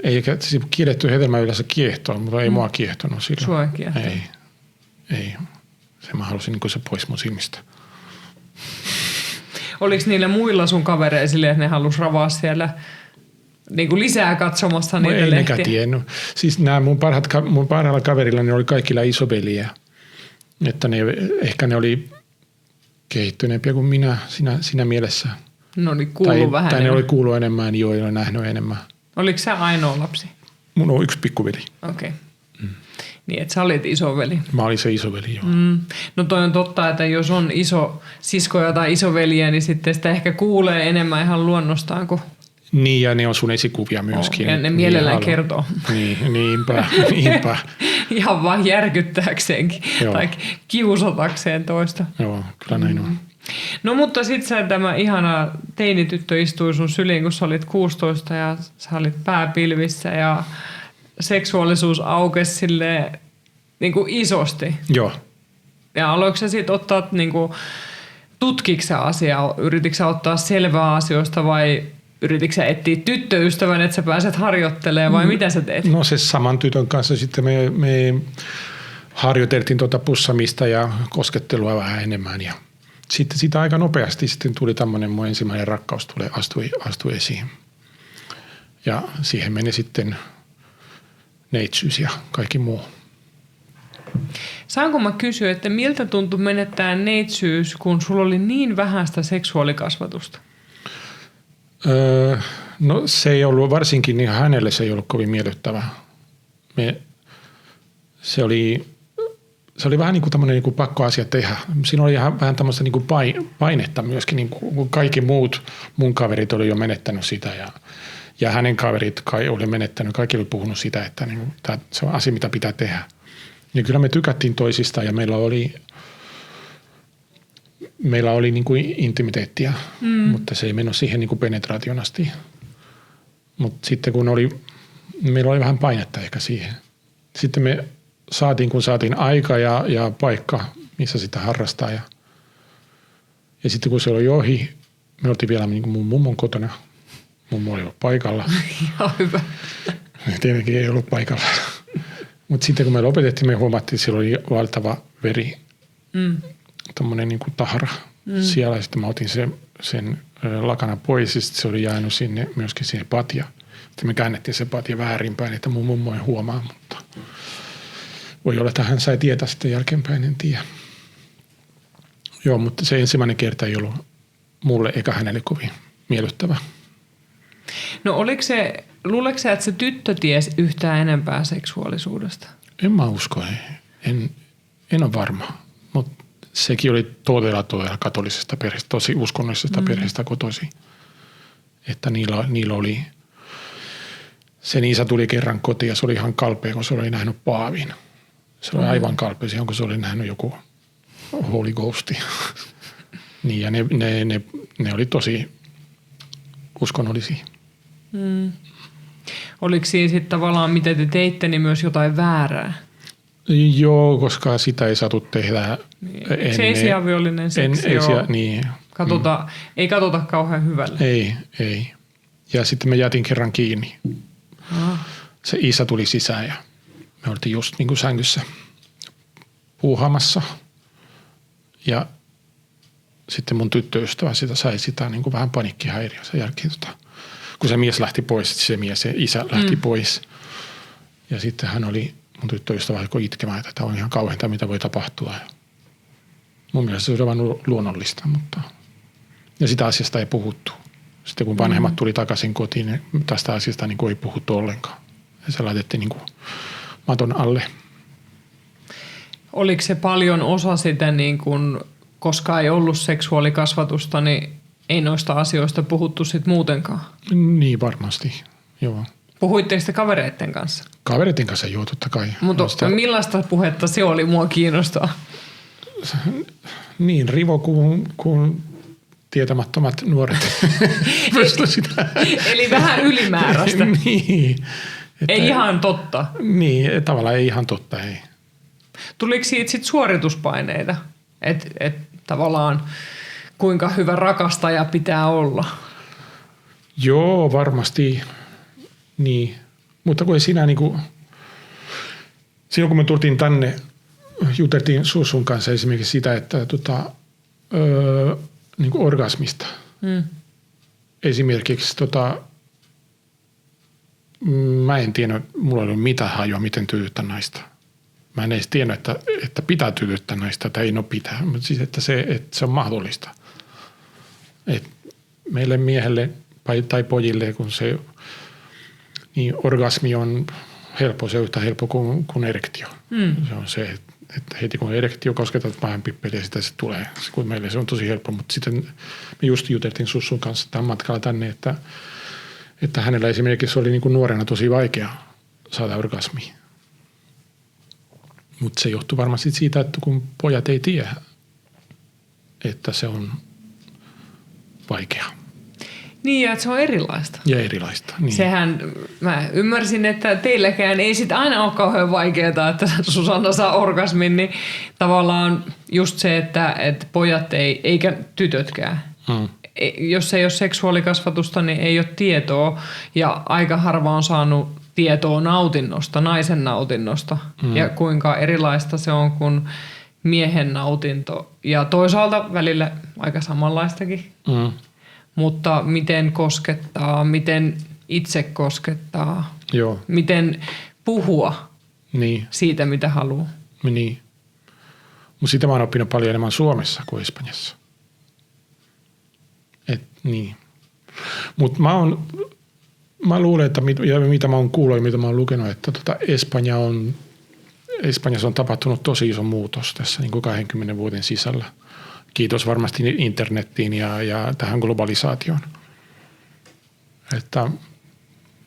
Eikä siis kielletty hedelmä yleensä kiehtoo, mutta ei mua kiehtonut sillä. Sua ei kiehtonut. Ei. Se mä halusin niin se pois mun silmistä. Oliko niillä muilla sun kavereilla silleen, että ne halus ravaa siellä niin kuin lisää katsomassa niitä lehtiä? Ei nekään tiennyt. Siis nämä mun parhailla kaverilla ne oli kaikilla isoveljiä. Että ehkä ne oli kehittyneempiä kuin minä siinä mielessä. No niin, kuuluu vähän tai ne oli kuullut enemmän, joo, ei ole nähnyt enemmän. Oliko sä ainoa lapsi? Mun on yksi pikkuveli. Okei. Niin, että sä olit isoveli. Mä olin se isoveli, joo. No toi on totta, että jos on iso siskoja tai isoveliä, niin sitten sitä ehkä kuulee enemmän ihan luonnostaan kuin... Niin, ja ne on sun esikuvia myöskin. Ja ne mielellään kertoo. Niinpä. Ihan vaan järkyttääkseenkin. Joo. Tai kiusatakseen toista. Joo, kyllä näin on. No mutta sit sä tämä ihana teinityttö istui sun syliin, kun sä olit 16 ja sä olit pääpilvissä ja seksuaalisuus aukesi silleen niin kuin isosti. Joo. Ja aloitko sä sit ottaa niin kuin, tutkiko sä asiaa, yritikö sä ottaa selvää asioista vai yritikö sä etsiä tyttöystävän, että sä pääset harjoittelemaan vai mitä sä teet? No se saman tytön kanssa sitten me harjoiteltiin pussamista ja koskettelua vähän enemmän ja sitten sitä aika nopeasti sitten tuli tämmöinen mun ensimmäinen rakkaus astui esiin. Ja siihen meni sitten neitsyys ja kaikki muu. Saanko mä kysyä, että miltä tuntui menettää neitsyys, kun sulla oli niin vähäistä seksuaalikasvatusta? No se ei ollut, varsinkin niin hänelle se ei ollut kovin miellyttävää. Se oli vähän niin kuin tämmöinen niin kuin pakko asia tehdä. Siinä oli vähän tämmöistä niin kuin painetta myöskin, niin kuin kaikki muut mun kaverit oli jo menettänyt sitä ja hänen kaverit oli menettänyt. Kaikki oli puhunut sitä, että niin kuin, se on asia, mitä pitää tehdä. Ja kyllä me tykättiin toisista ja meillä oli niin kuin intimiteettiä, mutta se ei mennyt siihen niin kuin penetraation asti. Mutta sitten meillä oli vähän painetta ehkä siihen. Sitten me saatiin aika ja paikka, missä sitä harrastaa. Ja sitten kun se oli ohi, me oltiin vielä niin kuin mun mummon kotona. Mummo oli ollut paikalla. Ihan hyvä. Tietenkin ei ollut paikalla. Mutta sitten kun me lopetettiin, me huomattiin, että siellä oli valtava veri. Tommoinen niin kuin tahra siellä. Ja sitten mä otin sen lakana pois ja se oli jäänyt myöskin siihen patja. Sitten me käännettiin se patja väärinpäin, että mun mummo ei huomaa, mutta voi olla, että hän sai tietää sitten jälkeenpäin, en tiedä. Joo, mutta se ensimmäinen kerta ei ollut mulle eikä hänelle kovin miellyttävä. No luuleeko sä, että se tyttö tiesi yhtään enempää seksuaalisuudesta? En mä usko, en ole varma, mutta sekin oli todella katolisesta perheestä, tosi uskonnollisesta perheestä kotoisin. Että niillä oli, sen isä tuli kerran kotiin ja se oli ihan kalpea, kun se oli nähnyt paavin. Se oli aivan kalpea, kun se oli nähnyt joku Holy Ghosti. Niin, ja ne oli tosi uskonnollisia. Oliko siinä sitten tavallaan, mitä te teitte, niin myös jotain väärää? Joo, koska sitä ei saatu tehdä. Eikö se esiaviollinen seksi ole? Niin. Ei katsota kauhean hyvälle. Ei. Ja sitten me jätin kerran kiinni. Se isä tuli sisään ja me oltiin just niin kuin sängyssä puuhaamassa. Ja sitten mun tyttöystävä sai sitä niin kuin vähän paniikkihäiriö sen jälkeen. Kun se mies lähti pois, se isä lähti pois. Ja sitten hän oli, mun tyttöystävä alkoi itkemään, että tämä on ihan kauheanta, mitä voi tapahtua. Ja mun mielestä se on aivan luonnollista, mutta ja sitä asiasta ei puhuttu. Sitten kun vanhemmat tuli takaisin kotiin, niin tästä asiasta niin kuin ei puhuttu ollenkaan. Ja se laitettiin niin kuin maton alle. Oliko se paljon osa sitä, niin kuin, koska ei ollut seksuaalikasvatusta, niin ei noista asioista puhuttu sitten muutenkaan? Niin varmasti, joo. Puhuitteko te kavereiden kanssa? Kavereiden kanssa joo, totta kai. Mutta millaista puhetta se oli, mua kiinnostaa? Niin, rivo kuin tietämättömät nuoret. Eli vähän ylimääräistä. Niin. Että, ei ihan totta. Niin, tavallaan ei ihan totta, ei. Tuliko siitä sitten suorituspaineita? Et tavallaan kuinka hyvä rakastaja pitää olla? Joo, varmasti. Niin. Mutta kun ei siinä niinku, silloin kun me tultiin tänne, juteltiin Sussun kanssa esimerkiksi sitä, että niinku orgasmista. Esimerkiksi mä en tiennyt, mulla ei ollut mitään hajua, miten tyydyttää naista. Mä en edes tiennyt, että pitää tyydyttää naista, että ei pitää, mutta siis, että se on mahdollista. Et meille miehelle tai pojille, kun se niin orgasmi on helppo, se on yhtä helppo kuin erektio. Se on se, että heti kun erektio kosketat vähän pippeliä, sitä se tulee. Kun meille se on tosi helppo, mutta sitten me just juteltiin Sussun kanssa tämän matkalla tänne, että hänellä esimerkiksi oli niin kuin nuorena tosi vaikea saada orgasmia. Mutta se johtuu varmasti siitä, että kun pojat ei tiedä, että se on vaikea. Niin, ja että se on erilaista. Ja erilaista, niin. Sehän, mä ymmärsin, että teilläkään ei sit aina ole kauhean vaikeaa, että Susanna saa orgasmin, niin tavallaan just se, että pojat ei, eikä tytötkään. Jos ei ole seksuaalikasvatusta, niin ei ole tietoa, ja aika harva on saanut tietoa nautinnosta, naisen nautinnosta, ja kuinka erilaista se on kuin miehen nautinto. Ja toisaalta välillä aika samanlaistakin. Mutta miten koskettaa, miten itse koskettaa, Joo. miten puhua niin. siitä, mitä haluaa. Niin. Mutta sitä mä oon oppinut paljon enemmän Suomessa kuin Espanjassa. Niin. Mutta mä luulen, että mitä mä oon kuullut ja mitä mä oon lukenut, että Espanjassa on tapahtunut tosi iso muutos tässä niin kuin 20 vuoden sisällä. Kiitos varmasti internettiin ja tähän globalisaatioon.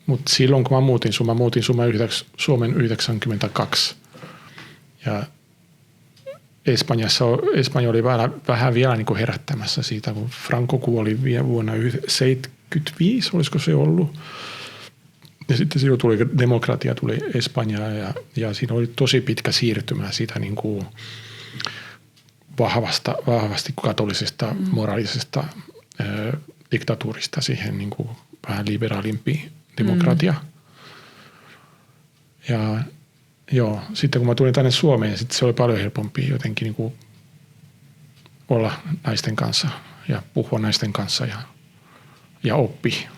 Mutta silloin kun mä muutin Suomen 92 ja Espanja oli vähän vielä niin kuin herättämässä siitä, kun Franco kuoli vuonna 1975, olisiko se ollut. Ja sitten silloin tuli demokratia, tuli Espanjaa ja siinä oli tosi pitkä siirtymä siitä niin kuin vahvasti katolisesta, moraalisesta diktatuurista siihen niin kuin vähän liberaalimpi demokratia. Ja joo, sitten kun mä tulin tänne Suomeen, sitten se oli paljon helpompi jotenkin niin kuin olla naisten kanssa ja puhua naisten kanssa ja oppi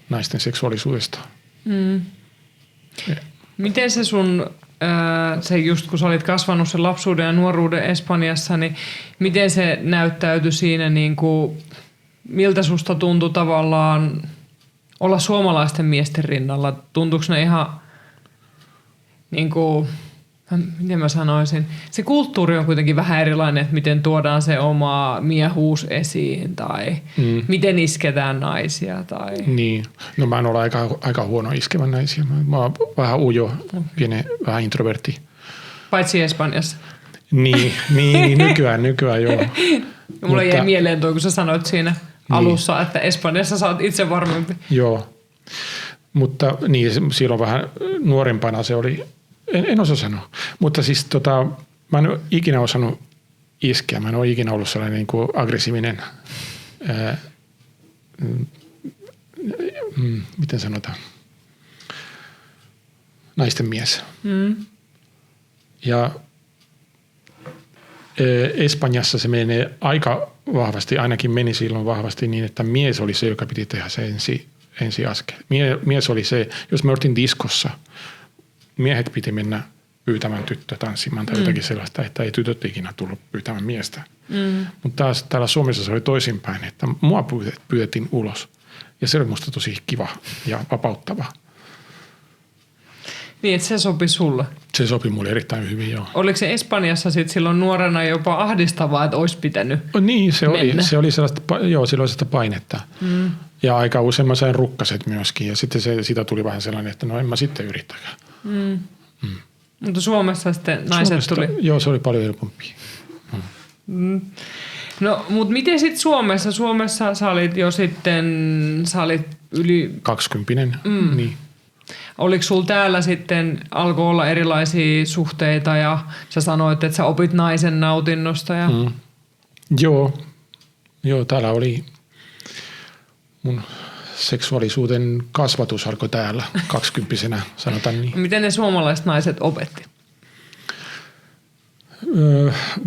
naisten seksuaalisuudesta. Miten se sun, se just kun sä olit kasvanut sen lapsuuden ja nuoruuden Espanjassa, niin miten se näyttäytyi siinä, niin kuin, miltä susta tuntui tavallaan olla suomalaisten miesten rinnalla? Tuntuuko ne ihan, niin kuin, miten mä sanoisin, se kulttuuri on kuitenkin vähän erilainen, että miten tuodaan se oma miehuus esiin tai miten isketään naisia. Tai... Niin, no mä en ole aika huono iskevän naisia. Mä oon vähän ujo, vähän introvertti. Paitsi Espanjassa. Niin, nykyään joo. Mulla jäi mieleen tuo, kun sä sanoit siinä alussa, että Espanjassa sä oot itse varmempi. Joo, mutta niin, silloin vähän nuorempana se oli, en osaa sanoa. Mutta siis mä en ole ikinä osannut iskeä. Mä en ole ikinä ollut sellainen niin kuin aggressiivinen, miten sanotaan, naisten mies. Ja Espanjassa se menee aika vahvasti, ainakin meni silloin vahvasti niin, että mies oli se, joka piti tehdä se ensi askel. Mies oli se, jos me oltiin diskossa, miehet piti mennä pyytämään tyttö tanssimaan tai jotakin sellaista, että ei tytöt ikinä tullut pyytämään miestä. Mutta taas täällä Suomessa se oli toisinpäin, että mua pyydettiin ulos. Ja se oli musta tosi kiva ja vapauttava. Niin, että se sopi sulle. Se sopi mulle erittäin hyvin, joo. Oliko se Espanjassa sit silloin nuorena jopa ahdistavaa, että olisi pitänyt Niin, se oli sellaista painetta. Ja aika usein mä sain rukkaset myöskin. Ja sitten siitä tuli vähän sellainen, että no en mä sitten yrittäkään. Mutta Suomessa sitten naiset tuli. Joo, se oli paljon helpompi. No, mutta miten sitten Suomessa? Suomessa sä olit jo sitten, yli... 20, niin. Oliko sulla täällä sitten, alkoi olla erilaisia suhteita ja sä sanoit, että sä opit naisen nautinnosta? Ja... Joo, täällä oli mun seksuaalisuuden kasvatus alkoi täällä 20-vuotiaana, sanotaan niin. Miten ne suomalaiset naiset opetti?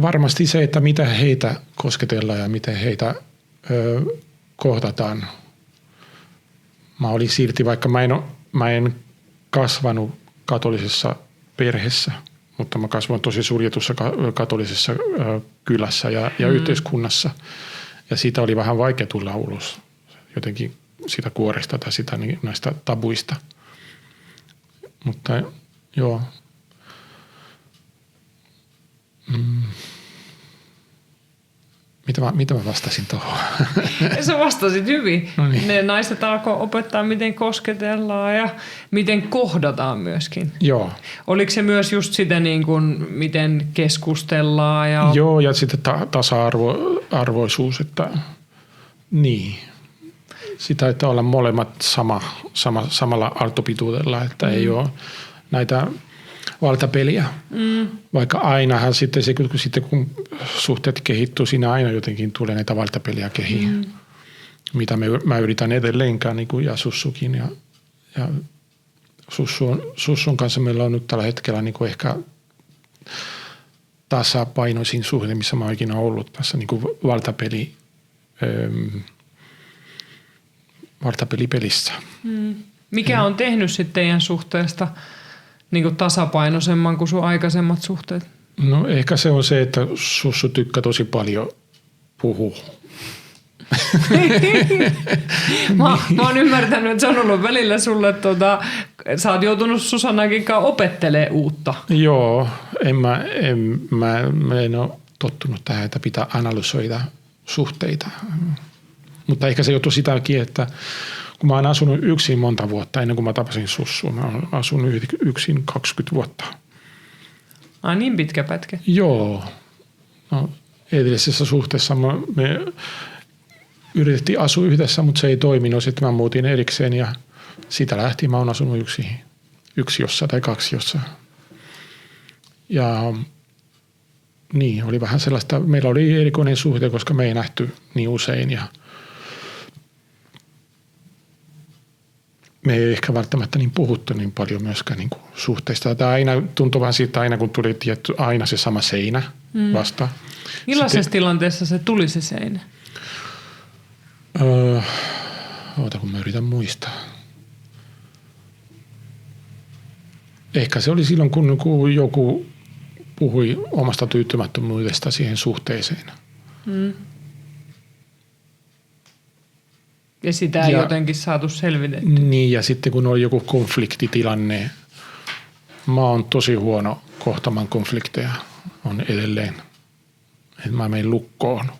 Varmasti se, että mitä heitä kosketellaan ja miten heitä kohdataan. Mä olin silti, vaikka mä en kasvanut katolisessa perheessä, mutta mä kasvoin tosi suljetussa katolisessa kylässä ja yhteiskunnassa. Ja siitä oli vähän vaikea tulla ulos jotenkin sitä kuoresta tai sitä, näistä tabuista. Mutta joo. Mitä mä vastasin tuohon? Sä vastasit hyvin. No niin. Ne naiset alkoi opettaa, miten kosketellaan ja miten kohdataan myöskin. Joo. Oliko se myös just sitä, niin kuin, miten keskustellaan? Ja... Joo, ja sitten tasa-arvoisuus, että niin. Sitä, että olla molemmat samalla aaltopituudella, että ei ole näitä valtapeliä. Vaikka ainahan sitten, kun suhteet kehittyy, siinä aina jotenkin tulee näitä valtapeliä kehiin. Mitä mä yritän edelleenkään, niin kuin ja Sussukin. Ja Sussun kanssa meillä on nyt tällä hetkellä niin kuin ehkä tasapainoisin suhde, missä mä oon ikinä ollut tässä niin kuin valtapelipelissä. Mikä on tehnyt sitten teidän suhteesta niin kuin tasapainoisemman kuin sun aikaisemmat suhteet? No ehkä se on se, että Sussu tykkää tosi paljon puhua. Mä oon ymmärtänyt, että se on ollut välillä sulle, sä oot joutunut Susannakin kanssa opettelemaan uutta. Joo, mä en ole tottunut tähän, että pitää analysoida suhteita. Mutta ehkä se johtuu sitäkin, että kun mä oon asunut yksin monta vuotta ennen kuin mä tapasin Sussua, mä oon asunut yksin 20 vuotta. Niin pitkä pätkä. Joo. No, edellisessä suhteessa me yritettiin asua yhdessä, mutta se ei toiminut. Sitten mä muutin erikseen ja siitä lähtien mä oon asunut yksiössä tai kaksiossa. Ja niin, oli vähän sellaista, meillä oli erikoinen suhde, koska me ei nähty niin usein ja me ei ehkä välttämättä niin puhuttu niin paljon myöskään niin kuin suhteista. Tämä aina tuntui vaan siitä, aina kun tuli aina se sama seinä vasta. Millaisessa tilanteessa se tuli se seinä? Oota, kun mä yritän muistaa. Ehkä se oli silloin, kun joku puhui omasta tyytymättömyydestä siihen suhteeseen. Ja sitä ei jotenkin saatu selvitettyä. Niin, ja sitten kun oli joku konfliktitilanne, mä oon tosi huono kohtamaan konflikteja, on edelleen. Että mä menen lukkoon.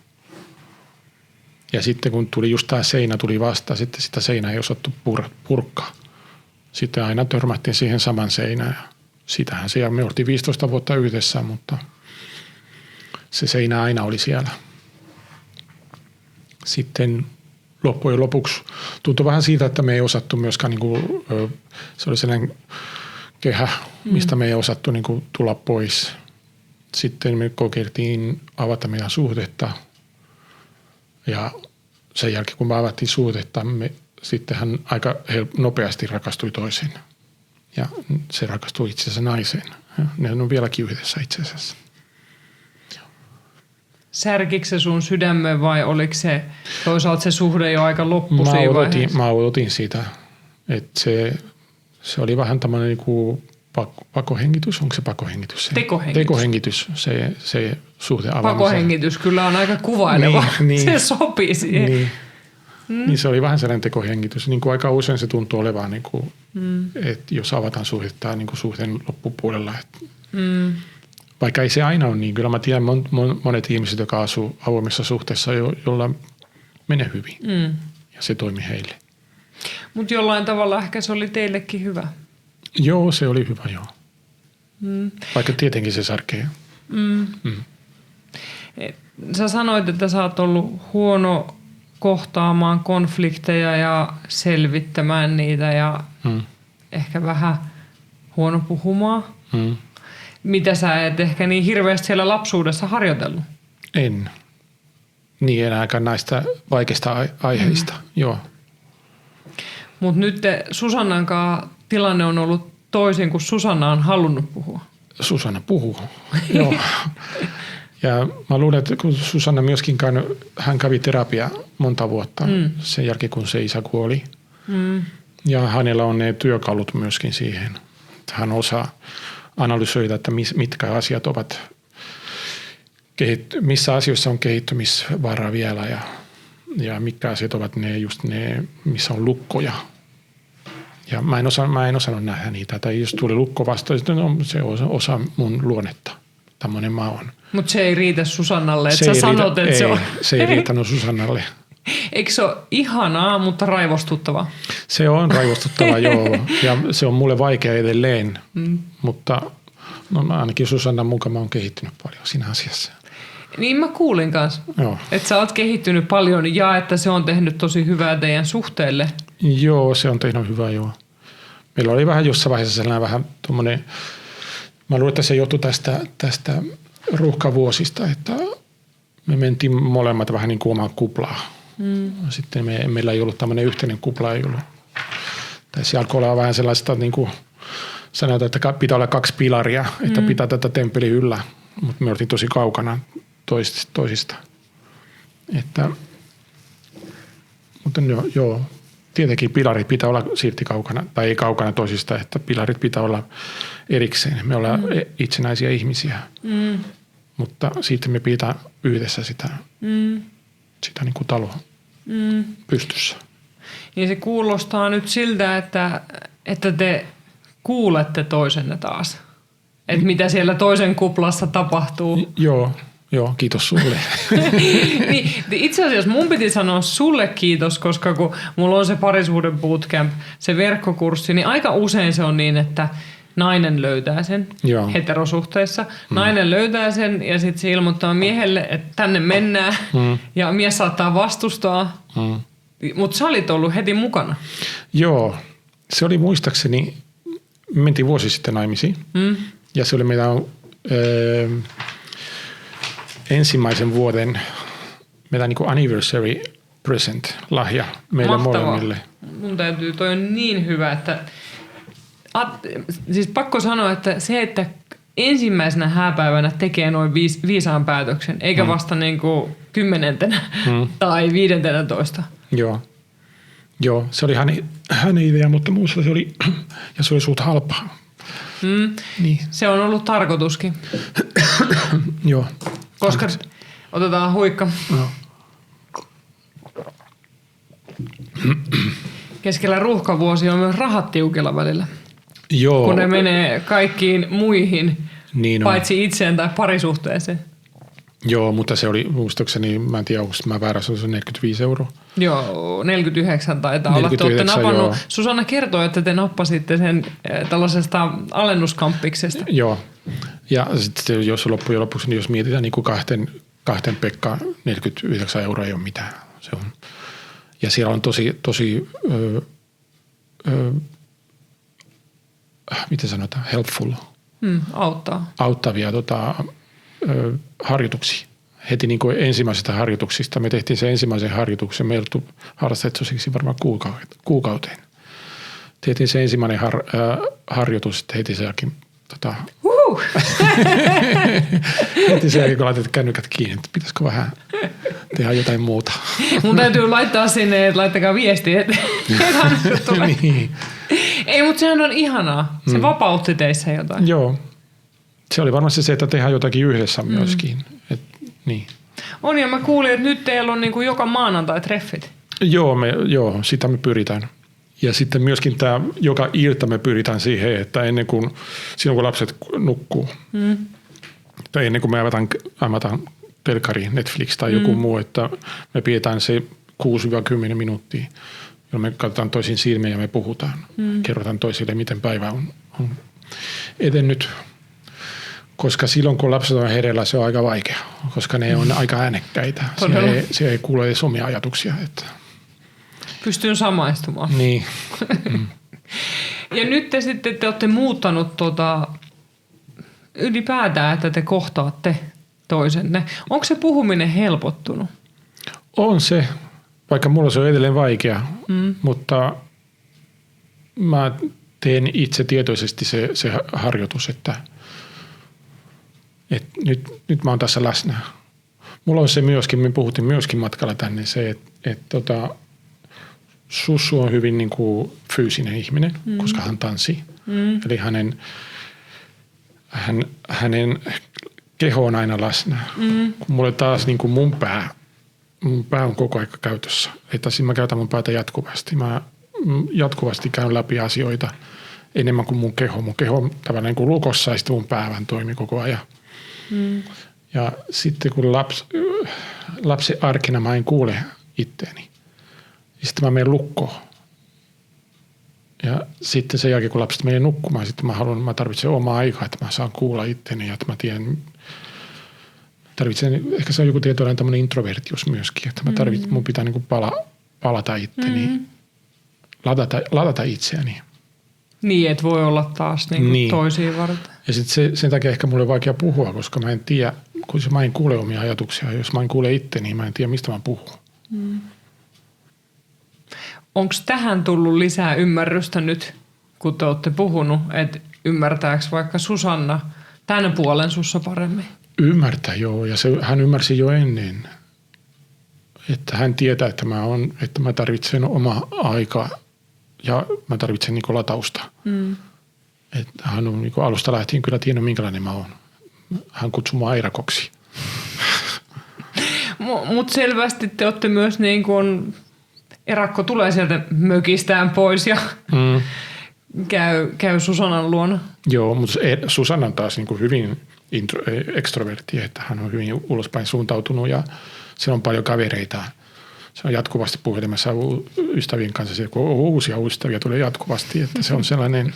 Ja sitten kun tuli just tämä seinä tuli vastaan, sitten sitä seinää ei osattu purkaa. Sitten aina törmättiin siihen saman seinään. Sitähän se, ja me oltiin 15 vuotta yhdessä, mutta se seinä aina oli siellä. Sitten loppujen lopuksi tuntui vähän siitä, että me ei osattu myöskään, se oli sellainen kehä, mistä me ei osattu tulla pois. Sitten me kokeiltiin avata meidän suhdetta ja sen jälkeen kun me avattiin suhdetta, sitten hän aika nopeasti rakastui toiseen ja se rakastui itse asiassa naiseen. Ne on vieläkin yhdessä itse asiassa. Särkikö se sun sydämen vai oliko se toisaalta se suhde jo aika loppu siinä vaiheessa? Mä odotin sitä, että se oli vähän tämmöinen niin pakohengitys. Onko se pakohengitys? Tekohengitys, se suhde avaamisen. Pakohengitys kyllä on aika kuvaileva. Niin, se sopii siihen. Niin se oli vähän sellainen tekohengitys. Niin kuin aika usein se tuntuu olevan, niin kuin, että jos avataan suhdetta niin kuin suhteen loppupuolella. Vaikka ei se aina ole niin. Kyllä mä tiedän monet ihmiset, jotka asuu avoimessa suhteessa, jolla menee hyvin. Ja se toimi heille. Mutta jollain tavalla ehkä se oli teillekin hyvä. Joo, se oli hyvä, joo. Vaikka tietenkin se särkee. Sä sanoit, että sä oot ollut huono kohtaamaan konflikteja ja selvittämään niitä ja ehkä vähän huono puhumaan. Mitä sä et ehkä niin hirveästi siellä lapsuudessa harjoitellut? En. Niin enääkään näistä vaikeista aiheista, joo. Mutta nyt Susannan kanssa tilanne on ollut toisin, kuin Susanna on halunnut puhua. Susanna puhuu, joo. Ja mä luulen, että kun Susanna myöskin hän kävi terapiaa monta vuotta sen jälkeen, kun se isä kuoli. Ja hänellä on ne työkalut myöskin siihen. Hän osaa analysoida, että mitkä asiat ovat, missä asioissa on kehittymisvaraa vielä ja mitkä asiat ovat just ne, missä on lukkoja. Ja mä en osannut nähdä niitä. Tai jos tuli lukko vastaan, se on osa mun luonnetta. Tämmöinen mä oon. Mutta se ei riitä Susannalle, että sä sanot, että se on. Se ei riittänyt Susannalle. Eikö se ole ihanaa, mutta raivostuttavaa? Se on raivostuttavaa, joo. Ja se on mulle vaikea edelleen. Mutta ainakin Susannan mukaan mä oon kehittynyt paljon siinä asiassa. Niin mä kuulin kanssa, että sä oot kehittynyt paljon ja että se on tehnyt tosi hyvää teidän suhteelle. Joo, se on tehnyt hyvää, joo. Meillä oli vähän jossain vaiheessa sellainen vähän tommoinen, mä luulen, että se johtui tästä ruuhkavuosista, että me mentiin molemmat vähän niin kuin omaan kuplaan. Sitten meillä ei ollut tämmöinen yhteinen kupla, ei ollut. Tai se alkoi olla vähän sellaista, niin kuin sanotaan, että pitää olla 2 pilaria, että pitää tätä temppeli yllä, mutta me oltiin tosi kaukana toisista. Mutta joo, tietenkin pilarit pitää olla silti kaukana, tai ei kaukana toisista, että pilarit pitää olla erikseen. Me ollaan itsenäisiä ihmisiä, mutta sitten me pitää yhdessä sitä niin kuin taloa pystyssä. Niin se kuulostaa nyt siltä, että te kuulette toisenne taas. Että mitä siellä toisen kuplassa tapahtuu. Joo, kiitos sulle. Niin, itse asiassa mun piti sanoa sulle kiitos, koska kun mulla on se parisuuden bootcamp, se verkkokurssi, niin aika usein se on niin, että nainen löytää sen heterosuhteessa. Nainen löytää sen ja sitten se ilmoittaa miehelle, että tänne mennään ja mies saattaa vastustaa. Mutta sä olit ollut heti mukana. Joo, se oli muistaakseni, mentiin vuosi sitten naimisiin ja se oli meidän ensimmäisen vuoden meidän niin kuin anniversary present lahja meille molemmille. Mun täytyy, toi on niin hyvä, että siis pakko sanoa, että se, että ensimmäisenä hääpäivänä tekee noin viisaan päätöksen, eikä vasta niin kuin 10. tai 15. Joo, se oli hänen idea, mutta muussa se oli, ja se oli suht halpaa. Niin. Se on ollut tarkoituskin. Joo. Koska otetaan huikka. No. Keskellä ruuhkavuosia on myös rahat tiukilla välillä. Joo. Kun ne menee kaikkiin muihin, niin paitsi itseen tai parisuhteeseen. Joo, mutta se oli muistaakseni, mä en tiedä, onko mä väärässä, se on 45 €. Joo, 49 taitaa olla. Te olette napannut. Susanna kertoi, että te nappasitte sen tällaisesta alennuskamppiksesta. Joo, ja sitten jos loppujen lopuksi, niin jos mietitään niin kuin kahten Pekka, 49 € ei ole mitään. Se on. Ja siellä on tosi miten sanotaan, helpful. Auttavia harjoituksia. Heti niin kuin ensimmäisestä harjoituksista. Me tehtiin se ensimmäisen harjoituksen. Me ei oltu harrastettu siksi varmaan kuukauteen. Tehtiin se ensimmäinen harjoitus, sitten heti sen jälkeen heti sen jälkeen, kun laitettiin kännykät kiinni, että pitäisikö vähän tehdä jotain muuta. Mun täytyy laittaa sinne, että laittakaa viestiä, että niin. Ei, mutta sehän on ihanaa. Se vapautti teissä jotain. Joo. Se oli varmasti se, että tehdään jotakin yhdessä myöskin. Niin. On, ja mä kuulin, että nyt teillä on niin kuin joka maanantai treffit. Joo, sitä me pyritään. Ja sitten myöskin tämä joka ilta me pyritään siihen, että silloin kun lapset nukkuu, tai ennen kuin me avataan telkkari, Netflix tai joku muu, että me pidetään se 6-10 minuuttia, jolloin me katsotaan toisin silmiä ja me puhutaan. Kerrotaan toisille, miten päivä on edennyt. Koska silloin, kun lapset on hereillä, se on aika vaikea, koska ne on aika äänekkäitä. Se ei kuule edes omia ajatuksia. Että. Pystyn samaistumaan. Niin. Ja nyt te olette muuttanut ylipäätään, että te kohtaatte toisenne. Onko se puhuminen helpottunut? On se, vaikka mulla se on edelleen vaikea, mutta mä teen itse tietoisesti se harjoitus, että nyt mä oon tässä läsnä. Mulla on se myöskin, me puhuttiin myöskin matkalla tänne se, että Sussu on hyvin niin kuin fyysinen ihminen, koska hän tanssii. Eli hänen keho on aina läsnä. Kun mulle taas niin kuin mun pää on koko ajan käytössä. Että siinä mä käytän mun päätä jatkuvasti. Mä jatkuvasti käyn läpi asioita enemmän kuin mun keho. Mun keho on tavallaan niin kuin lukossa ja sitten mun pää vähän toimii koko ajan. Ja sitten kun lapsen arkena mä en kuule itteeni, niin sitten mä menen lukkoon. Ja sitten sen jälkeen kun lapset menee nukkumaan, sitten mä tarvitsen omaa aikaa, että mä saan kuulla itteeni ja että mä tiedän, ehkä se on joku tietynlainen tämmöinen introvertius myöskin, että mun pitää niin kuin palata itteeni, ladata itseäni. Niin, että voi olla taas niin. Toisiin varten. Ja sitten sen takia ehkä mulle on vaikea puhua, koska mä en tiedä, kun mä en kuule omia ajatuksia. Jos mä en kuule itteni, niin mä en tiedä, mistä mä puhun. Onko tähän tullut lisää ymmärrystä nyt, kun te olette puhunut, että ymmärtääkö vaikka Susanna tämän puolen sussa paremmin? Ymmärtää, joo. Ja hän ymmärsi jo ennen, että hän tietää, että mä tarvitsen omaa aikaa ja mä tarvitsen niin kuin latausta. Että hän on niin kuin alusta lähtien kyllä tiennyt, minkälainen mä oon. Hän kutsui mua Airakoksi. Mutta selvästi te olette myös niin kuin, erakko tulee sieltä mökistään pois ja käy Susannan luona. Joo, mutta Susanna on taas niin kuin hyvin ekstrovertti, että hän on hyvin ulospäin suuntautunut ja siellä on paljon kavereita. Se on jatkuvasti puhelimessa ystävien kanssa, kun uusia ystäviä tulee jatkuvasti, että se on sellainen.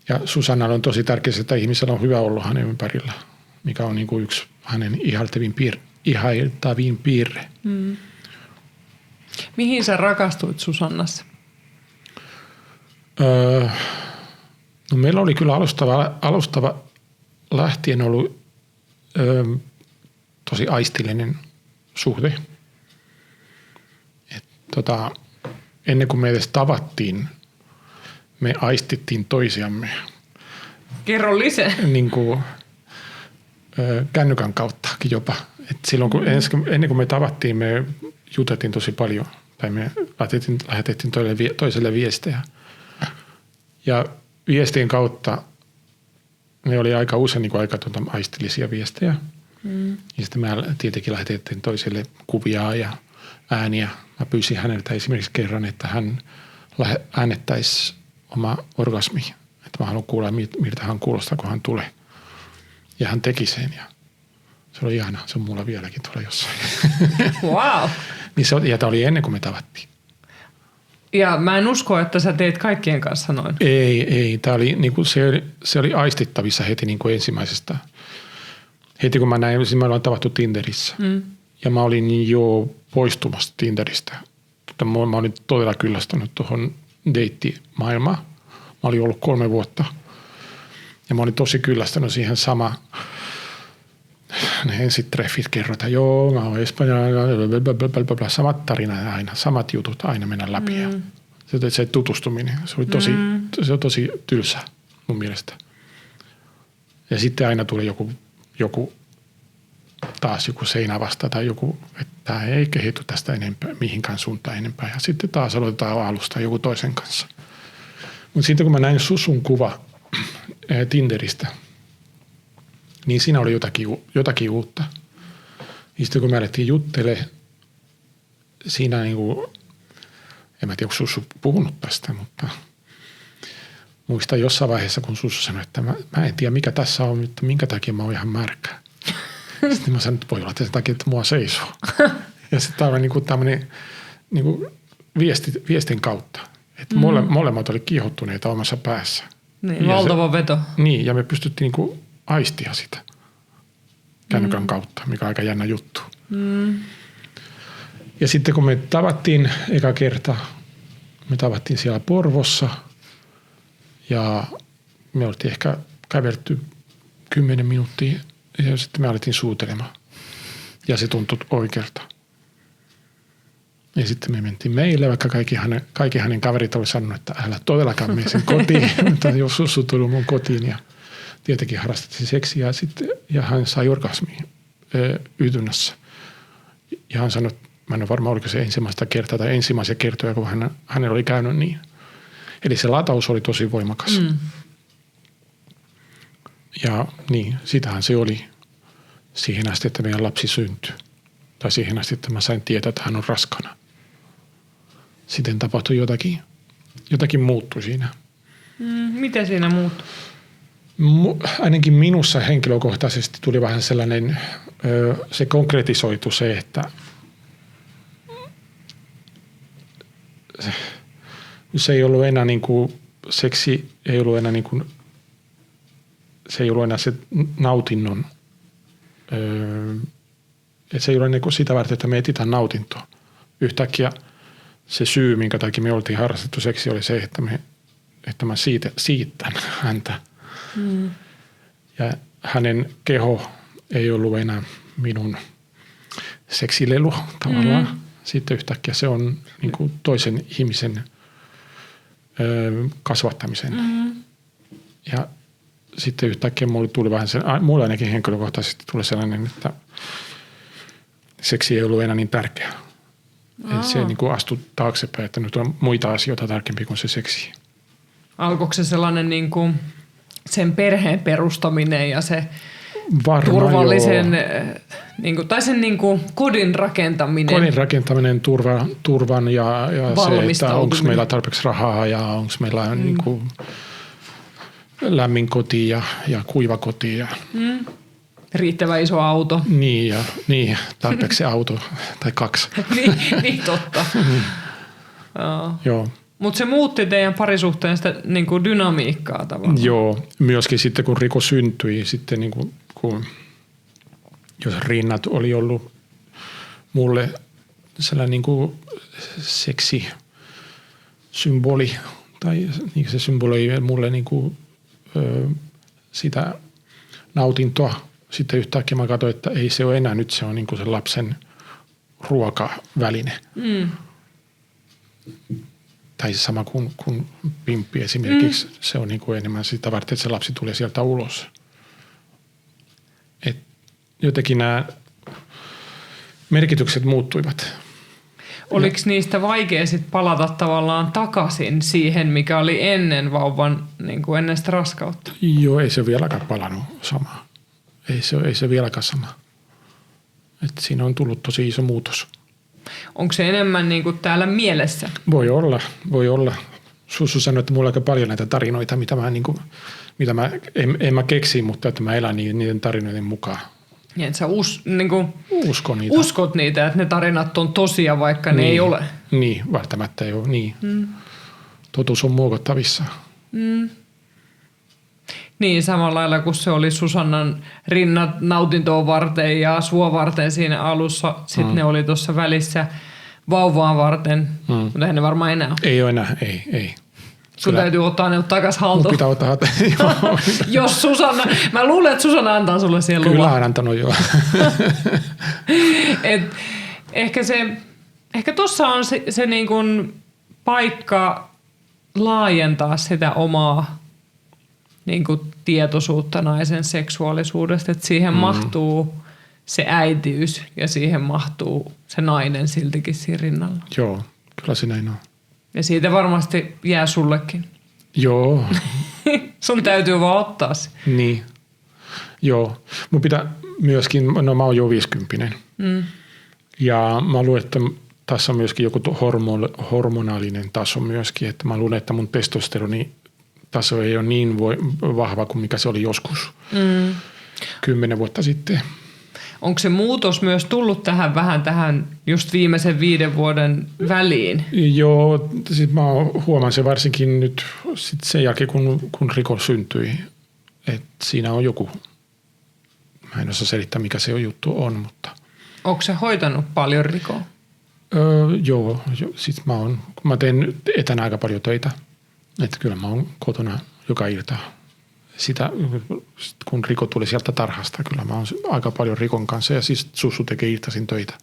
Ja Susannalla on tosi tärkeää, että ihmisellä on hyvä olla hänen ympärillä, mikä on niin kuin yksi hänen ihailtavin piirre. Mihin sä rakastuit Susannassa? No meillä oli kyllä alustava lähtien ollut tosi aistillinen suhde. Ennen kuin me edes tavattiin, me aistittiin toisiamme. Kerro lisää. Niin kuin, kännykän kautta jopa. Et silloin kun ennen kuin me tavattiin, me juteltiin tosi paljon. Tai me lähetettiin toiselle viestejä. Ja viestien kautta ne oli aika usein niin kuin aika aistillisia viestejä. Ja sitten me tietenkin lähetettiin toiselle kuvia ja ääniä. Mä pyysin häneltä esimerkiksi kerran, että hän äänettäisi oma orgasmi. Että mä haluan kuulla, miltä hän kuulostaa, kun hän tulee. Ja hän teki sen ja se oli ihana. Se on mulla vieläkin tuolla jossain. Wow. Ja tämä oli ennen kuin me tavattiin. Ja mä en usko, että sä teet kaikkien kanssa noin. Ei. Tämä oli, niin kuin se oli aistittavissa heti niin kuin ensimmäisestä. Heti kun mä näin, siis me ollaan tavattu Tinderissä. Ja mä olin jo poistumassa Tinderistä. Mä olin todella kyllästynyt tuohon deittimaailmaan. Mä olin ollut 3 vuotta. Ja mä olin tosi kyllästynyt siihen samaan. Ne ensitreffit kerrotaan, joo, mä oon espanjalainen, samat tarinat aina, samat jutut aina mennä läpi. Se tutustuminen, se on tosi tylsä mun mielestä. Ja sitten aina tuli joku seinä vasta tai joku, että tämä ei kehity tästä enempää, mihinkään suuntaan enempää. Ja sitten taas aloitetaan alusta joku toisen kanssa. Mutta sitten kun mä näin Susun kuva Tinderistä, niin siinä oli jotakin uutta. Ja sitten kun me alettiin juttelemaan, siinä niinku, en mä tiedä, onko Sussu puhunut tästä, mutta muistan jossain vaiheessa, kun Sussu sanoi, että mä en tiedä mikä tässä on, mutta minkä takia mä oon ihan märkä. Sitten mä sanoin, että voi olla sen takia, että mua seisoo. Ja sitten tämä oli niinku tämmöinen niinku viestin kautta. Että molemmat oli kiihottuneita omassa päässä. Niin, valtava veto. Niin, ja me pystyttiin niinku aistia sitä kännykän kautta, mikä on aika jännä juttu. Ja sitten kun me tavattiin eka kerta, me tavattiin siellä Porvossa ja me oltiin ehkä kävelty 10 minuuttia ja sitten me alettiin suutelemaan. Ja se tuntui oikealta. Ja sitten me mentiin meille, vaikka kaikki hänen kaverit oli sanonut, että älä todellakaan mene sen kotiin. Mutta jos Sussu tuli mun kotiin ja tietenkin harrastettiin seksiä ja hän sai orgasmiin ytynnässä. Ja hän sanoi, mä en ole varma, oliko se ensimmäisiä kertoja, kun hänellä oli käynyt niin. Eli se lataus oli tosi voimakas. Ja niin, sitähän se oli siihen asti, että meidän lapsi syntyi. Tai siihen asti, että mä sain tietää, että hän on raskana. Sitten tapahtui jotakin muuttui siinä. Mitä siinä muuttui? Ainakin minussa henkilökohtaisesti tuli vähän sellainen, se konkretisoitu se, että se ei ollut enää niin kuin, seksi ei ollut enää niin kuin, se ei ollut enää se nautinnon, että se ei ole niin kuin sitä varten, että me etsitään nautintoa. Yhtäkkiä se syy, minkä takia me oltiin harrastettu seksi, oli se, että mä siitän häntä. Ja hänen keho ei ollut enää minun seksilelu tavallaan. Sitten yhtäkkiä se on niin kuin toisen ihmisen kasvattamisen. Ja sitten yhtäkkiä mulle ainakin henkilökohtaisesti tuli sellainen, että seksi ei ollut enää niin tärkeää. Se niin kuin astui taaksepäin, että nyt on muita asioita tärkeämpiä kuin se seksi. Alkoiko se sellainen niin kuin sen perheen perustaminen ja se turvallisen, niin kuin, tai sen niin kuin kodin rakentaminen? Kodin rakentaminen, turvan ja se, että onko meillä tarpeeksi rahaa ja onko meillä niin kuin lämmin koti ja kuiva koti. Ja riittävän iso auto. Niin, tarpeeksi auto tai 2. niin, totta. Joo. Mutta se muutti teidän parisuhteen sitä niin kuin dynamiikkaa tavallaan. Joo, myöskin sitten kun Riko syntyi, sitten niin kuin, kun jos rinnat oli ollut mulle sellainen niin kuin seksisymboli, tai niin se symboloi mulle niin kuin, sitä nautintoa. Sitten yhtäkkiä mä katsoin, että ei se ole enää, nyt se on niin kuin se lapsen ruokaväline. tai sama kuin pimppi esimerkiksi. Se on niin kuin enemmän sitä varten, että se lapsi tulee sieltä ulos. Et jotenkin nämä merkitykset muuttuivat. Oliko niistä vaikea sit palata tavallaan takaisin siihen, mikä oli ennen vauvan, niin kuin ennen sitä raskautta? Joo, ei se vieläkään palannut sama. Ei se vieläkään sama. Et siinä on tullut tosi iso muutos. Onko se enemmän niin kuin täällä mielessä? Voi olla. Sussu sanoi, että mulla on aika paljon näitä tarinoita, mitä mä, en mä keksi, mutta että mä elän niiden tarinoiden mukaan. Ja että sä uskot niitä, että ne tarinat on tosia, vaikka ne ei ole. Niin, välttämättä ei ole. Niin. Totuus on muokattavissa. Niin, samalla lailla kuin se oli Susannan rinnat nautintoa varten ja sua varten siinä alussa. Sitten ne oli tuossa välissä vauvaan varten, mutta eihän ne varmaan enää ole. Ei ole enää, ei. Sun täytyy ottaa ne takaisin haltuun. Mun pitää ottaa Jos Susanna, mä luulen, että Susanna antaa sulle siihen luvan. Kyllä on antanut jo. Ehkä tossa on se niin kuin paikka laajentaa sitä omaa niin kuin tietoisuutta naisen seksuaalisuudesta, että siihen mahtuu se äitiys ja siihen mahtuu se nainen siltikin siinä rinnalla. Joo, kyllä se näin on. Ja siitä varmasti jää sullekin. Joo. Sun täytyy vaan ottaa se. Niin. Joo. Mun pitää myöskin, mä oon jo 50. Ja mä luulen, että tässä on myöskin joku hormonaalinen taso myöskin. Että mä luulen, että mun testosteroni taso ei ole niin vahva kuin mikä se oli joskus 10 vuotta sitten. Onko se muutos myös tullut tähän just viimeisen 5 vuoden väliin? Joo, sit mä huomaan se varsinkin nyt sit sen jälkeen, kun Riko syntyi, että siinä on joku, mä en osaa selittää mikä se juttu on, mutta... Onko se hoitanut paljon Rikoa? Joo, sit mä teen etänä aika paljon töitä, että kyllä mä oon kotona joka ilta. Sitä, kun Riko tuli sieltä tarhasta, kyllä mä oon aika paljon Rikon kanssa ja siis Sussu tekee iltaisin töitä.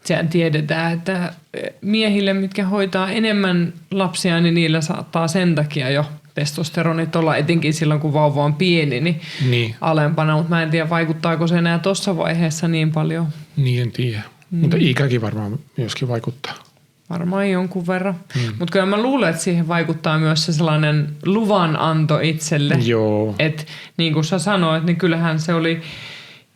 Sehän tiedetään, että miehille, mitkä hoitaa enemmän lapsia, niin niillä saattaa sen takia jo testosteronit olla, etenkin silloin kun vauva on pieni, niin alempana. Mutta mä en tiedä, vaikuttaako se enää tuossa vaiheessa niin paljon. Niin, en tiedä. Mutta ikäkin varmaan myöskin vaikuttaa. Varmaan jonkun verran. Mutta kyllä mä luulen, että siihen vaikuttaa myös se sellainen luvananto itselle. Joo. Että niin kuin sä sanoit, niin kyllähän se oli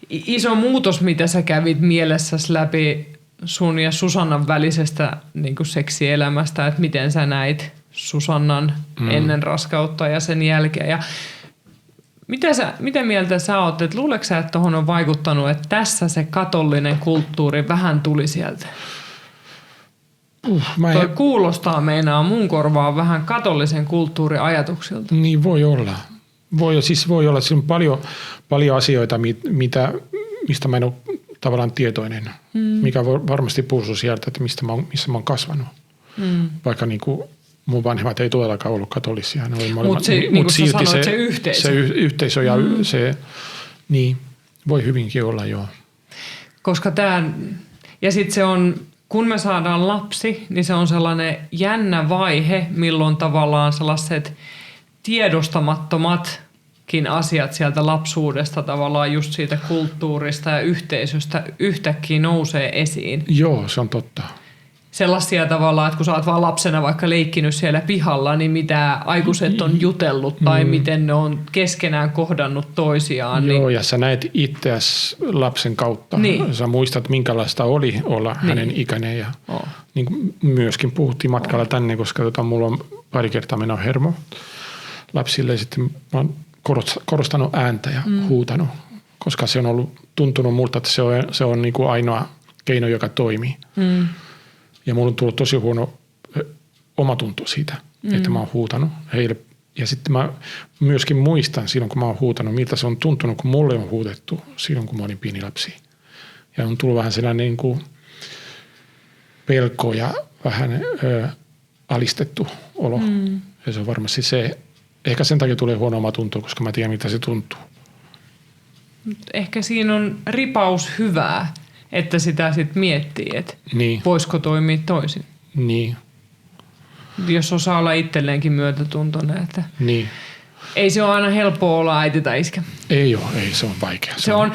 iso muutos, mitä sä kävit mielessäsi läpi sun ja Susannan välisestä niin kuin seksielämästä, että miten sä näit Susannan ennen raskautta ja sen jälkeen. Ja miten mieltä sä oot, että luuleeko sä, että tuohon on vaikuttanut, että tässä se katolinen kulttuuri vähän tuli sieltä? Toi kuulostaa meinaa mun korvaan vähän katolisen kulttuuriajatuksilta. Niin voi olla. Voi olla, että siinä on paljon asioita, mistä mä en ole tavallaan tietoinen. Mikä varmasti puhuu sieltä, että missä mä oon kasvanut. Vaikka niin kuin mun vanhemmat ei todellakaan ollut katolisia. Mutta niin silti se yhteisö. Se yhteisö ja se, niin voi hyvinkin olla joo. Koska ja sitten se on... Kun me saadaan lapsi, niin se on sellainen jännä vaihe, milloin tavallaan sellaiset tiedostamattomatkin asiat sieltä lapsuudesta tavallaan just siitä kulttuurista ja yhteisöstä yhtäkkiä nousee esiin. Joo, se on totta. Sellaisia tavallaan, että kun sä oot vaan lapsena vaikka leikkinyt siellä pihalla, niin mitä aikuiset on jutellut tai miten ne on keskenään kohdannut toisiaan. Joo, ja sä näet itseäsi lapsen kautta. Niin. Sä muistat, minkälaista oli olla hänen ikäinen. Ja niin myöskin puhuttiin matkalla tänne, koska mulla on pari kertaa mennä hermo lapsille. Sitten mä oon korostanut ääntä ja huutanut, koska se on tuntunut multa, että se on niin kuin ainoa keino, joka toimii. Ja mulla on tullut tosi huono omatunto siitä, että mä oon huutanut heille. Ja sitten mä myöskin muistan silloin, kun mä oon huutanut, miltä se on tuntunut, kun mulle on huutettu silloin, kun mä olin pieni lapsi. Ja on tullut vähän sellainen niin kuin pelko ja vähän alistettu olo. Ja se on varmasti se, ehkä sen takia tulee huono omatunto, koska mä tiedän, miltä se tuntuu. Ehkä siinä on ripaus hyvää. Että sitä sitten miettii, että voisiko toimia toisin. Niin, Jos osaa olla itselleenkin myötätuntoinen. Että niin. ei se ole aina helppoa olla äiti tai iskä. Ei se on vaikea. Se on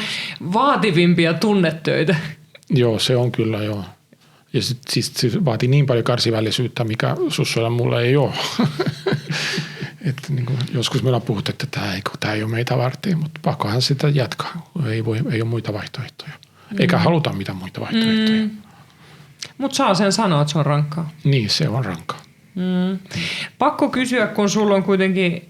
vaativimpia tunnetöitä. Joo, se on kyllä joo. Ja siis se vaatii niin paljon kärsivällisyyttä, mikä Sussuilla mulla ei ole. Että niin kuin joskus meillä on puhuttu, että tämä ei ole meitä varten, mutta pakkohan sitä jatkaa. Ei ole muita vaihtoehtoja. Eikä haluta mitään muita vaihtoehtoja. Mutta saa sen sanoa, että se on rankkaa. Niin, se on rankkaa. Pakko kysyä, kun sulla on kuitenkin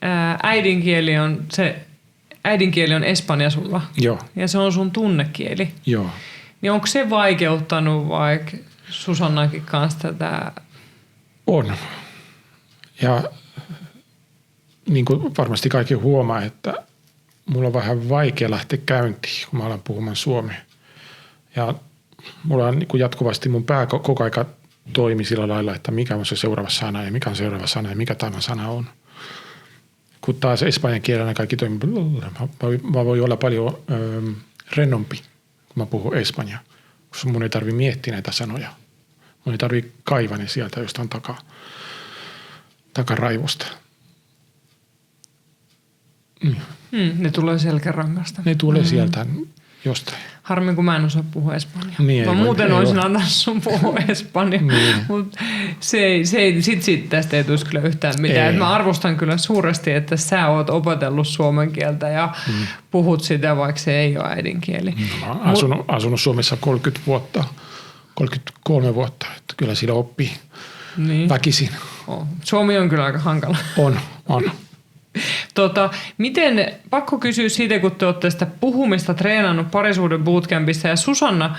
äidinkieli on espanja sulla. Joo. Ja se on sun tunnekieli. Joo. Niin onko se vaikeuttanut vaikka Susannakin kanssa tätä? On. Ja niin kuin varmasti kaikki huomaa, että mulla on vähän vaikea lähteä käyntiin, kun mä alan puhumaan suomea. Ja mulla on niin kuin jatkuvasti mun pää koko aika toimi sillä lailla, että mikä on se seuraava sana ja mikä on seuraava sana ja mikä tämä sana on. Kun taas espanjan kielellä kaikki toimii, mä voin olla paljon rennompi, kun mä puhun espanjaa, koska mun ei tarvitse miettiä näitä sanoja. Mun ei tarvitse kaivaa ne sieltä jostain takaraivosta. Ne tulee selkärangasta. Ne tulee sieltä jostain. Harmi, kun mä en osaa puhua espanjaa. Niin, mä muuten olisin antanut sun puhua espanjaa, mutta tästä ei tulisi kyllä yhtään mitään. Mä arvostan kyllä suuresti, että sä oot opetellut suomen kieltä ja puhut sitä, vaikka se ei ole äidinkieli. Mä oon asunut Suomessa 30 vuotta, 33 vuotta, että kyllä sillä oppii väkisin. Suomi on kyllä aika hankala. On. Pakko kysyä siitä, kun te olette sitä puhumista treenannut parisuuden bootcampissa ja Susanna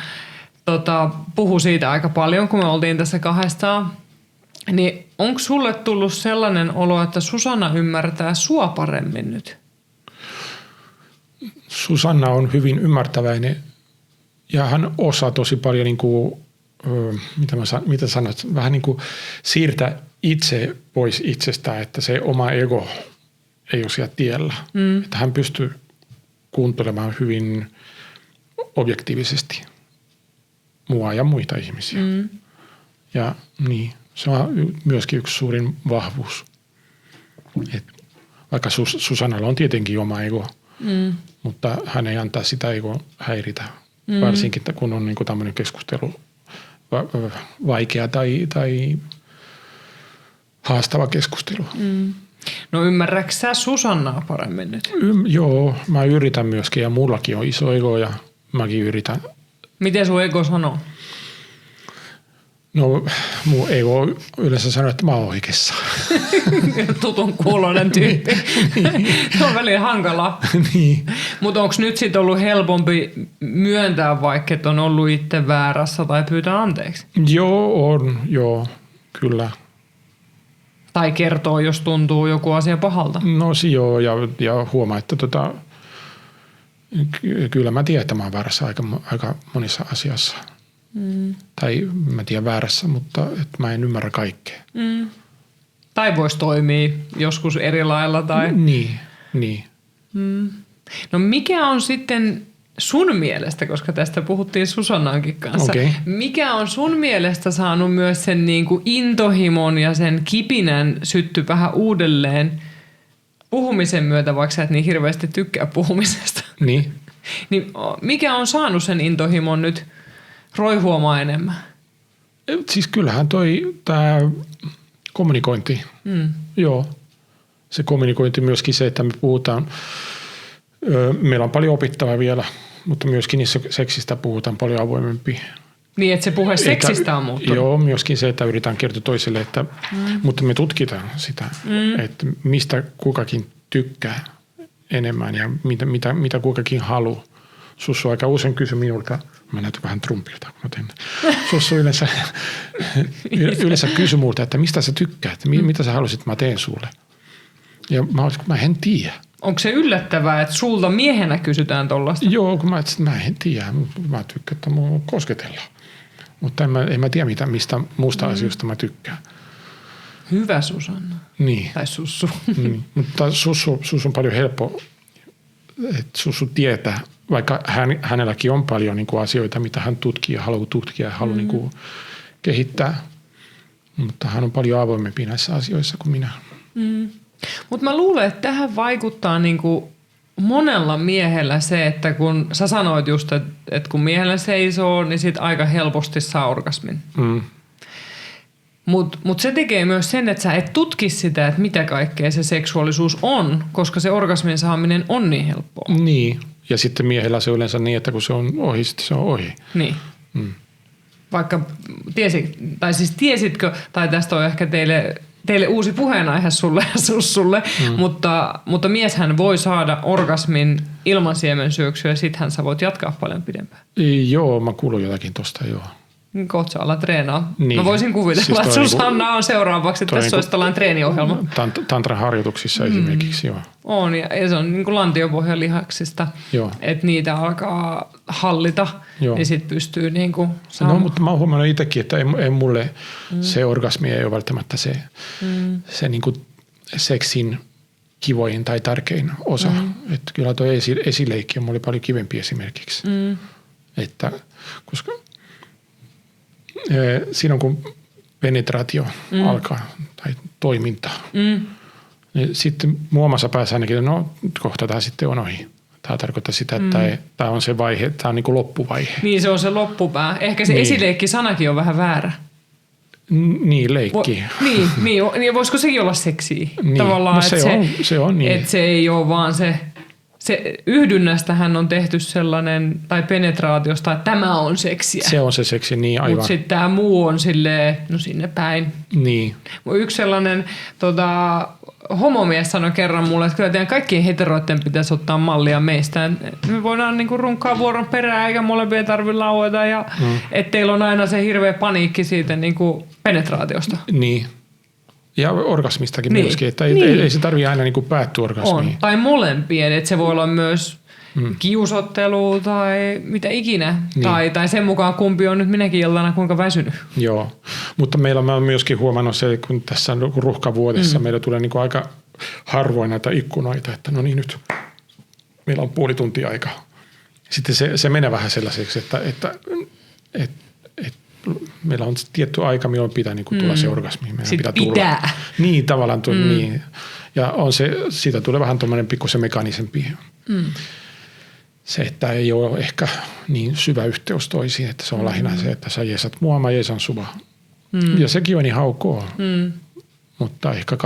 puhui siitä aika paljon, kun me oltiin tässä kahdestaan. Niin onko sulle tullut sellainen olo, että Susanna ymmärtää sua paremmin nyt? Susanna on hyvin ymmärtäväinen ja hän osaa tosi paljon, niin kuin, mitä sanot, vähän niin kuin siirtää itse pois itsestään, että se oma ego ei ole siellä tiellä. Että hän pystyy kuuntelemaan hyvin objektiivisesti mua ja muita ihmisiä. Ja niin, se on myöskin yksi suurin vahvuus. Et vaikka Susannalla on tietenkin oma ego, mutta hän ei antaa sitä egoa häiritä. Varsinkin kun on niinku tämmöinen keskustelu vaikea tai haastava keskustelu. No ymmärrätkö sä Susannaa paremmin nyt? Joo, mä yritän myöskin ja mullakin on iso ego ja mäkin yritän. Miten sun ego sanoo? No mun ego yleensä sanoo, että mä oon oikeassa. Tutun kuuloinen tyyppi. Se on välillä hankalaa. Niin. Mutta onko nyt sitten ollut helpompi myöntää vaikka, että on ollut itse väärässä tai pyytää anteeksi? Joo, kyllä. Tai kertoo, jos tuntuu joku asia pahalta. No joo, ja huomaa, että kyllä mä tiedän, että mä oon väärässä aika monissa asiassa. Tai mä tiedän väärässä, mutta että mä en ymmärrä kaikkea. Tai voisi toimia joskus eri lailla. Tai... Niin. No mikä on sitten sun mielestä, koska tästä puhuttiin Susannankin kanssa, mikä on sun mielestä saanut myös sen niin kuin intohimon ja sen kipinän sytty vähän uudelleen puhumisen myötä, vaikka sä et niin hirveästi tykkää puhumisesta? Niin. Niin mikä on saanut sen intohimon nyt roihuamaan enemmän? Siis kyllähän tämä kommunikointi, joo. Se kommunikointi myöskin se, että me puhutaan, meillä on paljon opittavaa vielä, mutta myöskin niissä seksistä puhutaan paljon avoimempi. Niin, että se puhe seksistä on muuttunut. Joo, myöskin se, että yritetään kertoa toiselle, että, mutta me tutkitaan sitä, että mistä kukakin tykkää enemmän ja mitä kukakin haluaa. Sussu aika usein kysy minulta, mä näytän vähän Trumpilta, kun mä teen. Sussu yleensä kysy multa, että mistä sä tykkäät, mitä sä haluaisit, että mä teen sulle. Ja mä en tiedä. Onko se yllättävää, että sulta miehenä kysytään tollaista? Joo, kun mä en tiedä. Mä tykkään, että mua kosketellaan. Mutta en mä tiedä, mistä muusta asioista mä tykkään. Hyvä Susanna. Niin. Tai Sussu. Niin. Mutta Sussu on paljon helppo, että Sussu tietää, vaikka hänelläkin on paljon niin kuin asioita, mitä hän tutkii ja haluaa tutkia ja haluaa niin kuin kehittää. Mutta hän on paljon avoimempi näissä asioissa kuin minä. Mutta mä luulen, että tähän vaikuttaa niinku monella miehellä se, että kun sä sanoit just, että kun miehellä seisoo, niin sit aika helposti saa orgasmin. Mut se tekee myös sen, että sä et tutki sitä, että mitä kaikkea se seksuaalisuus on, koska se orgasmin saaminen on niin helppoa. Niin, ja sitten miehellä se on yleensä niin, että kun se on ohi, sitten se on ohi. Niin. Vaikka tiesitkö, tai tästä on ehkä teille uusi puheenaihe sulle ja sussulle, mutta mieshän voi saada orgasmin ilman siemensyöksyä ja sittenhän sä voit jatkaa paljon pidempään. Joo, mä kuulun jotakin tosta, joo. Kohta sä alat treenaa. Mä Niin. voisin kuvitella, Siis että Susanna on seuraavaksi, että tässä niinku olisi tällainen treeniohjelma. Tantra-harjoituksissa esimerkiksi, joo. On, ja se on niin kuin lantiopohjalihaksista, että niitä alkaa hallita, niin sit pystyy niin kuin saamaan. No, mutta mä oon huomannut itsekin, että ei mulle se orgasmi ei ole välttämättä se niin kuin seksin kivoin tai tärkein osa. Että kyllä tuo esileikki on mulle paljon kivempi esimerkiksi. Että, koska silloin kun penetraatio alkaa tai toiminta, niin sitten mun omassa päässä ainakin, että no kohta tämä sitten on ohi. Tämä tarkoittaa sitä, että tämä on se vaihe, tämä on niin kuin loppuvaihe. Niin, se on se loppupää. Ehkä se esileikki-sanakin on vähän väärä. Niin, leikki. Niin, voisiko sekin olla seksiä? Niin. Tavallaan, No se on niin. Että se ei ole vaan se yhdynnästähän on tehty sellainen, tai penetraatiosta, että tämä on seksiä. Se on se seksi, niin aivan. Mutta sitten tämä muu on silleen, no sinne päin. Niin. Yksi sellainen homomies sanoi kerran mulle, että kyllä teidän kaikkien heteroiden pitäisi ottaa mallia meistä. Me voidaan niinku runkaa vuoron perään, eikä molempia tarvitse laueta, ja että teillä on aina se hirveä paniikki siitä niinku penetraatiosta. Niin. Ja orgasmistakin myöskin, että ei se tarvitse aina niinku päättyä orgasmiin. On. Tai molempien, että se voi olla myös kiusottelu tai mitä ikinä. Niin. Tai sen mukaan kumpi on nyt minäkin iltana kuinka väsynyt. Joo, mutta meillä mä oon myöskin huomannut se, kun tässä ruuhkavuodessa meillä tulee niinku aika harvoin näitä ikkunoita, että no niin nyt meillä on puoli tuntia aikaa. Sitten se menee vähän sellaiseksi, että meillä on tietty aika, milloin pitää niinku tulla se orgasmi. Sitten pitää. Niin, tavallaan niin. Ja siitä tulee vähän tuommoinen pikkusen mekaanisempi. Se, että ei ole ehkä niin syvä yhteys toisiin, että se on lähinnä se, että sä jeesat mua, mä jeesan sua. Ja sekin on ihan ok. Mutta ehkä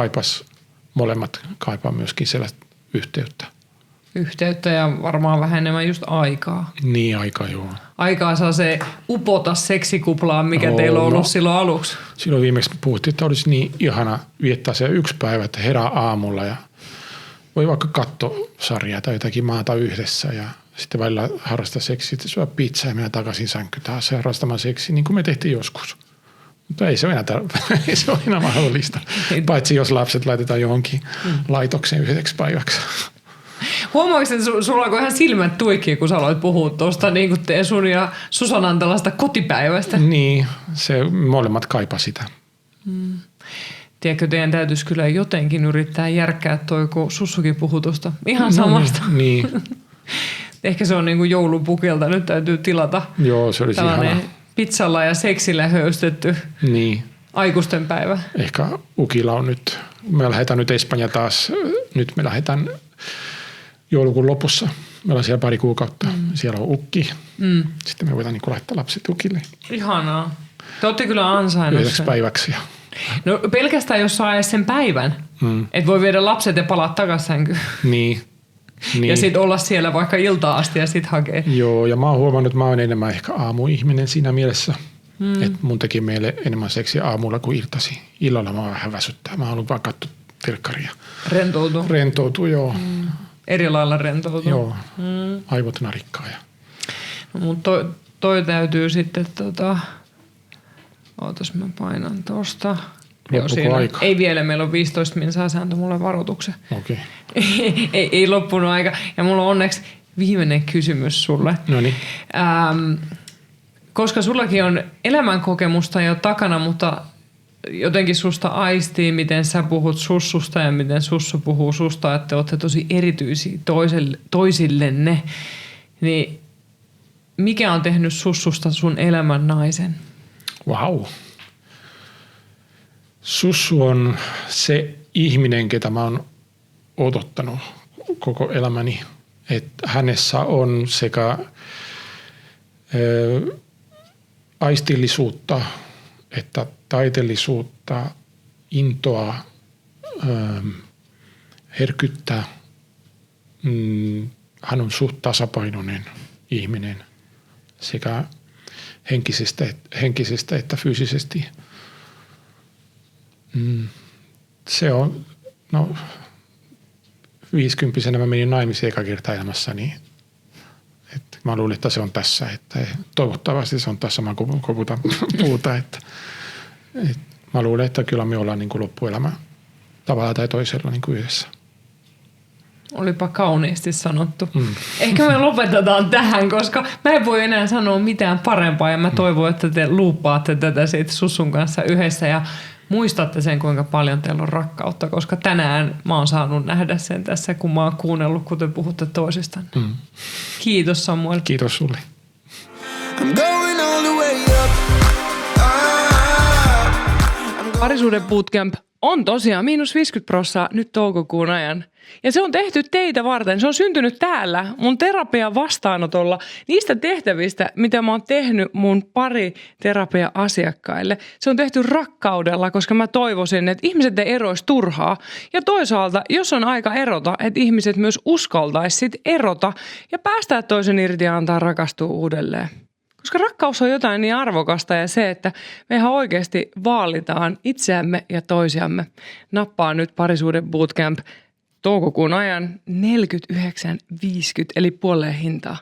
molemmat kaipaa myöskin sellaista yhteyttä. Yhteyttä ja varmaan vähän enemmän just aikaa. Niin, aika joo. Aikaa saa se upota seksikuplaan, mikä teillä on ollut silloin aluksi. Silloin viimeksi puhuttiin, että olisi niin ihana viettää se yksi päivä, että herää aamulla ja voi vaikka kattosarjaa tai jotakin maata yhdessä ja sitten välillä harrastaa seksiä, sitten syö pizzaa ja mennä takaisin sänky taas harrastamaan seksiä, niin kuin me tehtiin joskus. Mutta ei se ole enää mahdollista, paitsi jos lapset laitetaan johonkin laitokseen yhdeksi päiväksi. Huomaatko, että sulla on ihan silmät tuikkiin, kun sä aloit puhua tuosta niin sun ja Susanan tällaista kotipäivästä? Niin, se molemmat kaipaa sitä. Tiedätkö, teidän täytyisi kyllä jotenkin yrittää järkkää toi, kun Sussukin puhui tuosta ihan samasta. Niin. Ehkä se on niin kuin joulupukilta, nyt täytyy tilata. Joo, se olisi ihana. Pizzalla ja seksillä höystetty aikuisten päivä. Ehkä Ukilla on nyt, me lähdetään nyt Espanja taas, nyt me lähdetään joulukuun lopussa. Meillä on siellä pari kuukautta. Siellä on Ukki. Sitten me voidaan niin laittaa lapset Ukille. Ihanaa. Te olette kyllä ansainnut sen. 9 päiväksi. No pelkästään jos saa edes sen päivän. Että voi viedä lapset ja palaa takaisin sänkyyn. Niin. Ja sitten olla siellä vaikka iltaa asti ja sitten hakee. Joo, ja mä oon huomannut, että mä oon enemmän ehkä aamuihminen siinä mielessä. Että mun teki meille enemmän seksiä aamulla kuin iltasi. Illalla mä vähän väsyttää. Mä haluan vaan katsoa telkkaria. Rentoutuu, joo. Eri lailla rentoutuu. Joo, aivot narikkaa. No, mutta toi täytyy sitten, ootas mä painan tosta. Loppuko aika? Ei vielä, meillä on 15 minsaa sääntö mulle varoituksen. Okei. ei loppunut aika. Ja mulla on onneksi viimeinen kysymys sulle. Noniin. Koska sullakin on elämänkokemusta jo takana, mutta jotenkin susta aistii, miten sä puhut sussusta ja miten sussu puhuu susta, että te olette tosi erityisiä toisillenne. Niin mikä on tehnyt sussusta sun elämän naisen? Vau. Sussu on se ihminen, ketä mä oon odottanut koko elämäni. Että hänessä on sekä aistillisuutta että taiteellisuutta, intoa, herkyttä. Hän on suht tasapainoinen ihminen sekä henkisesti että fyysisesti. Se on, 50-vuotiaana mä menin naimisiin eka kertaa elämässäni. Että mä luulin, että se on tässä. Että toivottavasti se on tässä, mä koputan puuta. Että mä luulen, että kyllä me ollaan niin kuin loppuelämä tavalla tai toisella niin kuin yhdessä. Olipa kauniisti sanottu. Ehkä me lopetetaan tähän, koska mä en voi enää sanoa mitään parempaa ja mä toivon, että te luuppaatte tätä siitä Sussun kanssa yhdessä ja muistatte sen, kuinka paljon teillä on rakkautta, koska tänään mä oon saanut nähdä sen tässä, kun mä oon kuunnellut, kun te puhutte toisistanne. Kiitos Samuel. Kiitos sulle. Parisuuden bootcamp on tosiaan -50% nyt toukokuun ajan. Ja se on tehty teitä varten. Se on syntynyt täällä mun terapian vastaanotolla niistä tehtävistä, mitä mä oon tehnyt mun pari terapia-asiakkaille. Se on tehty rakkaudella, koska mä toivoisin, että ihmiset ei eroisi turhaa. Ja toisaalta, jos on aika erota, että ihmiset myös uskaltaisi sit erota ja päästää toisen irti ja antaa rakastua uudelleen. Koska rakkaus on jotain niin arvokasta ja se, että me ihan oikeasti vaalitaan itseämme ja toisiamme. Nappaa nyt parisuuden bootcamp toukokuun ajan 49,50 eli puoleen hintaa.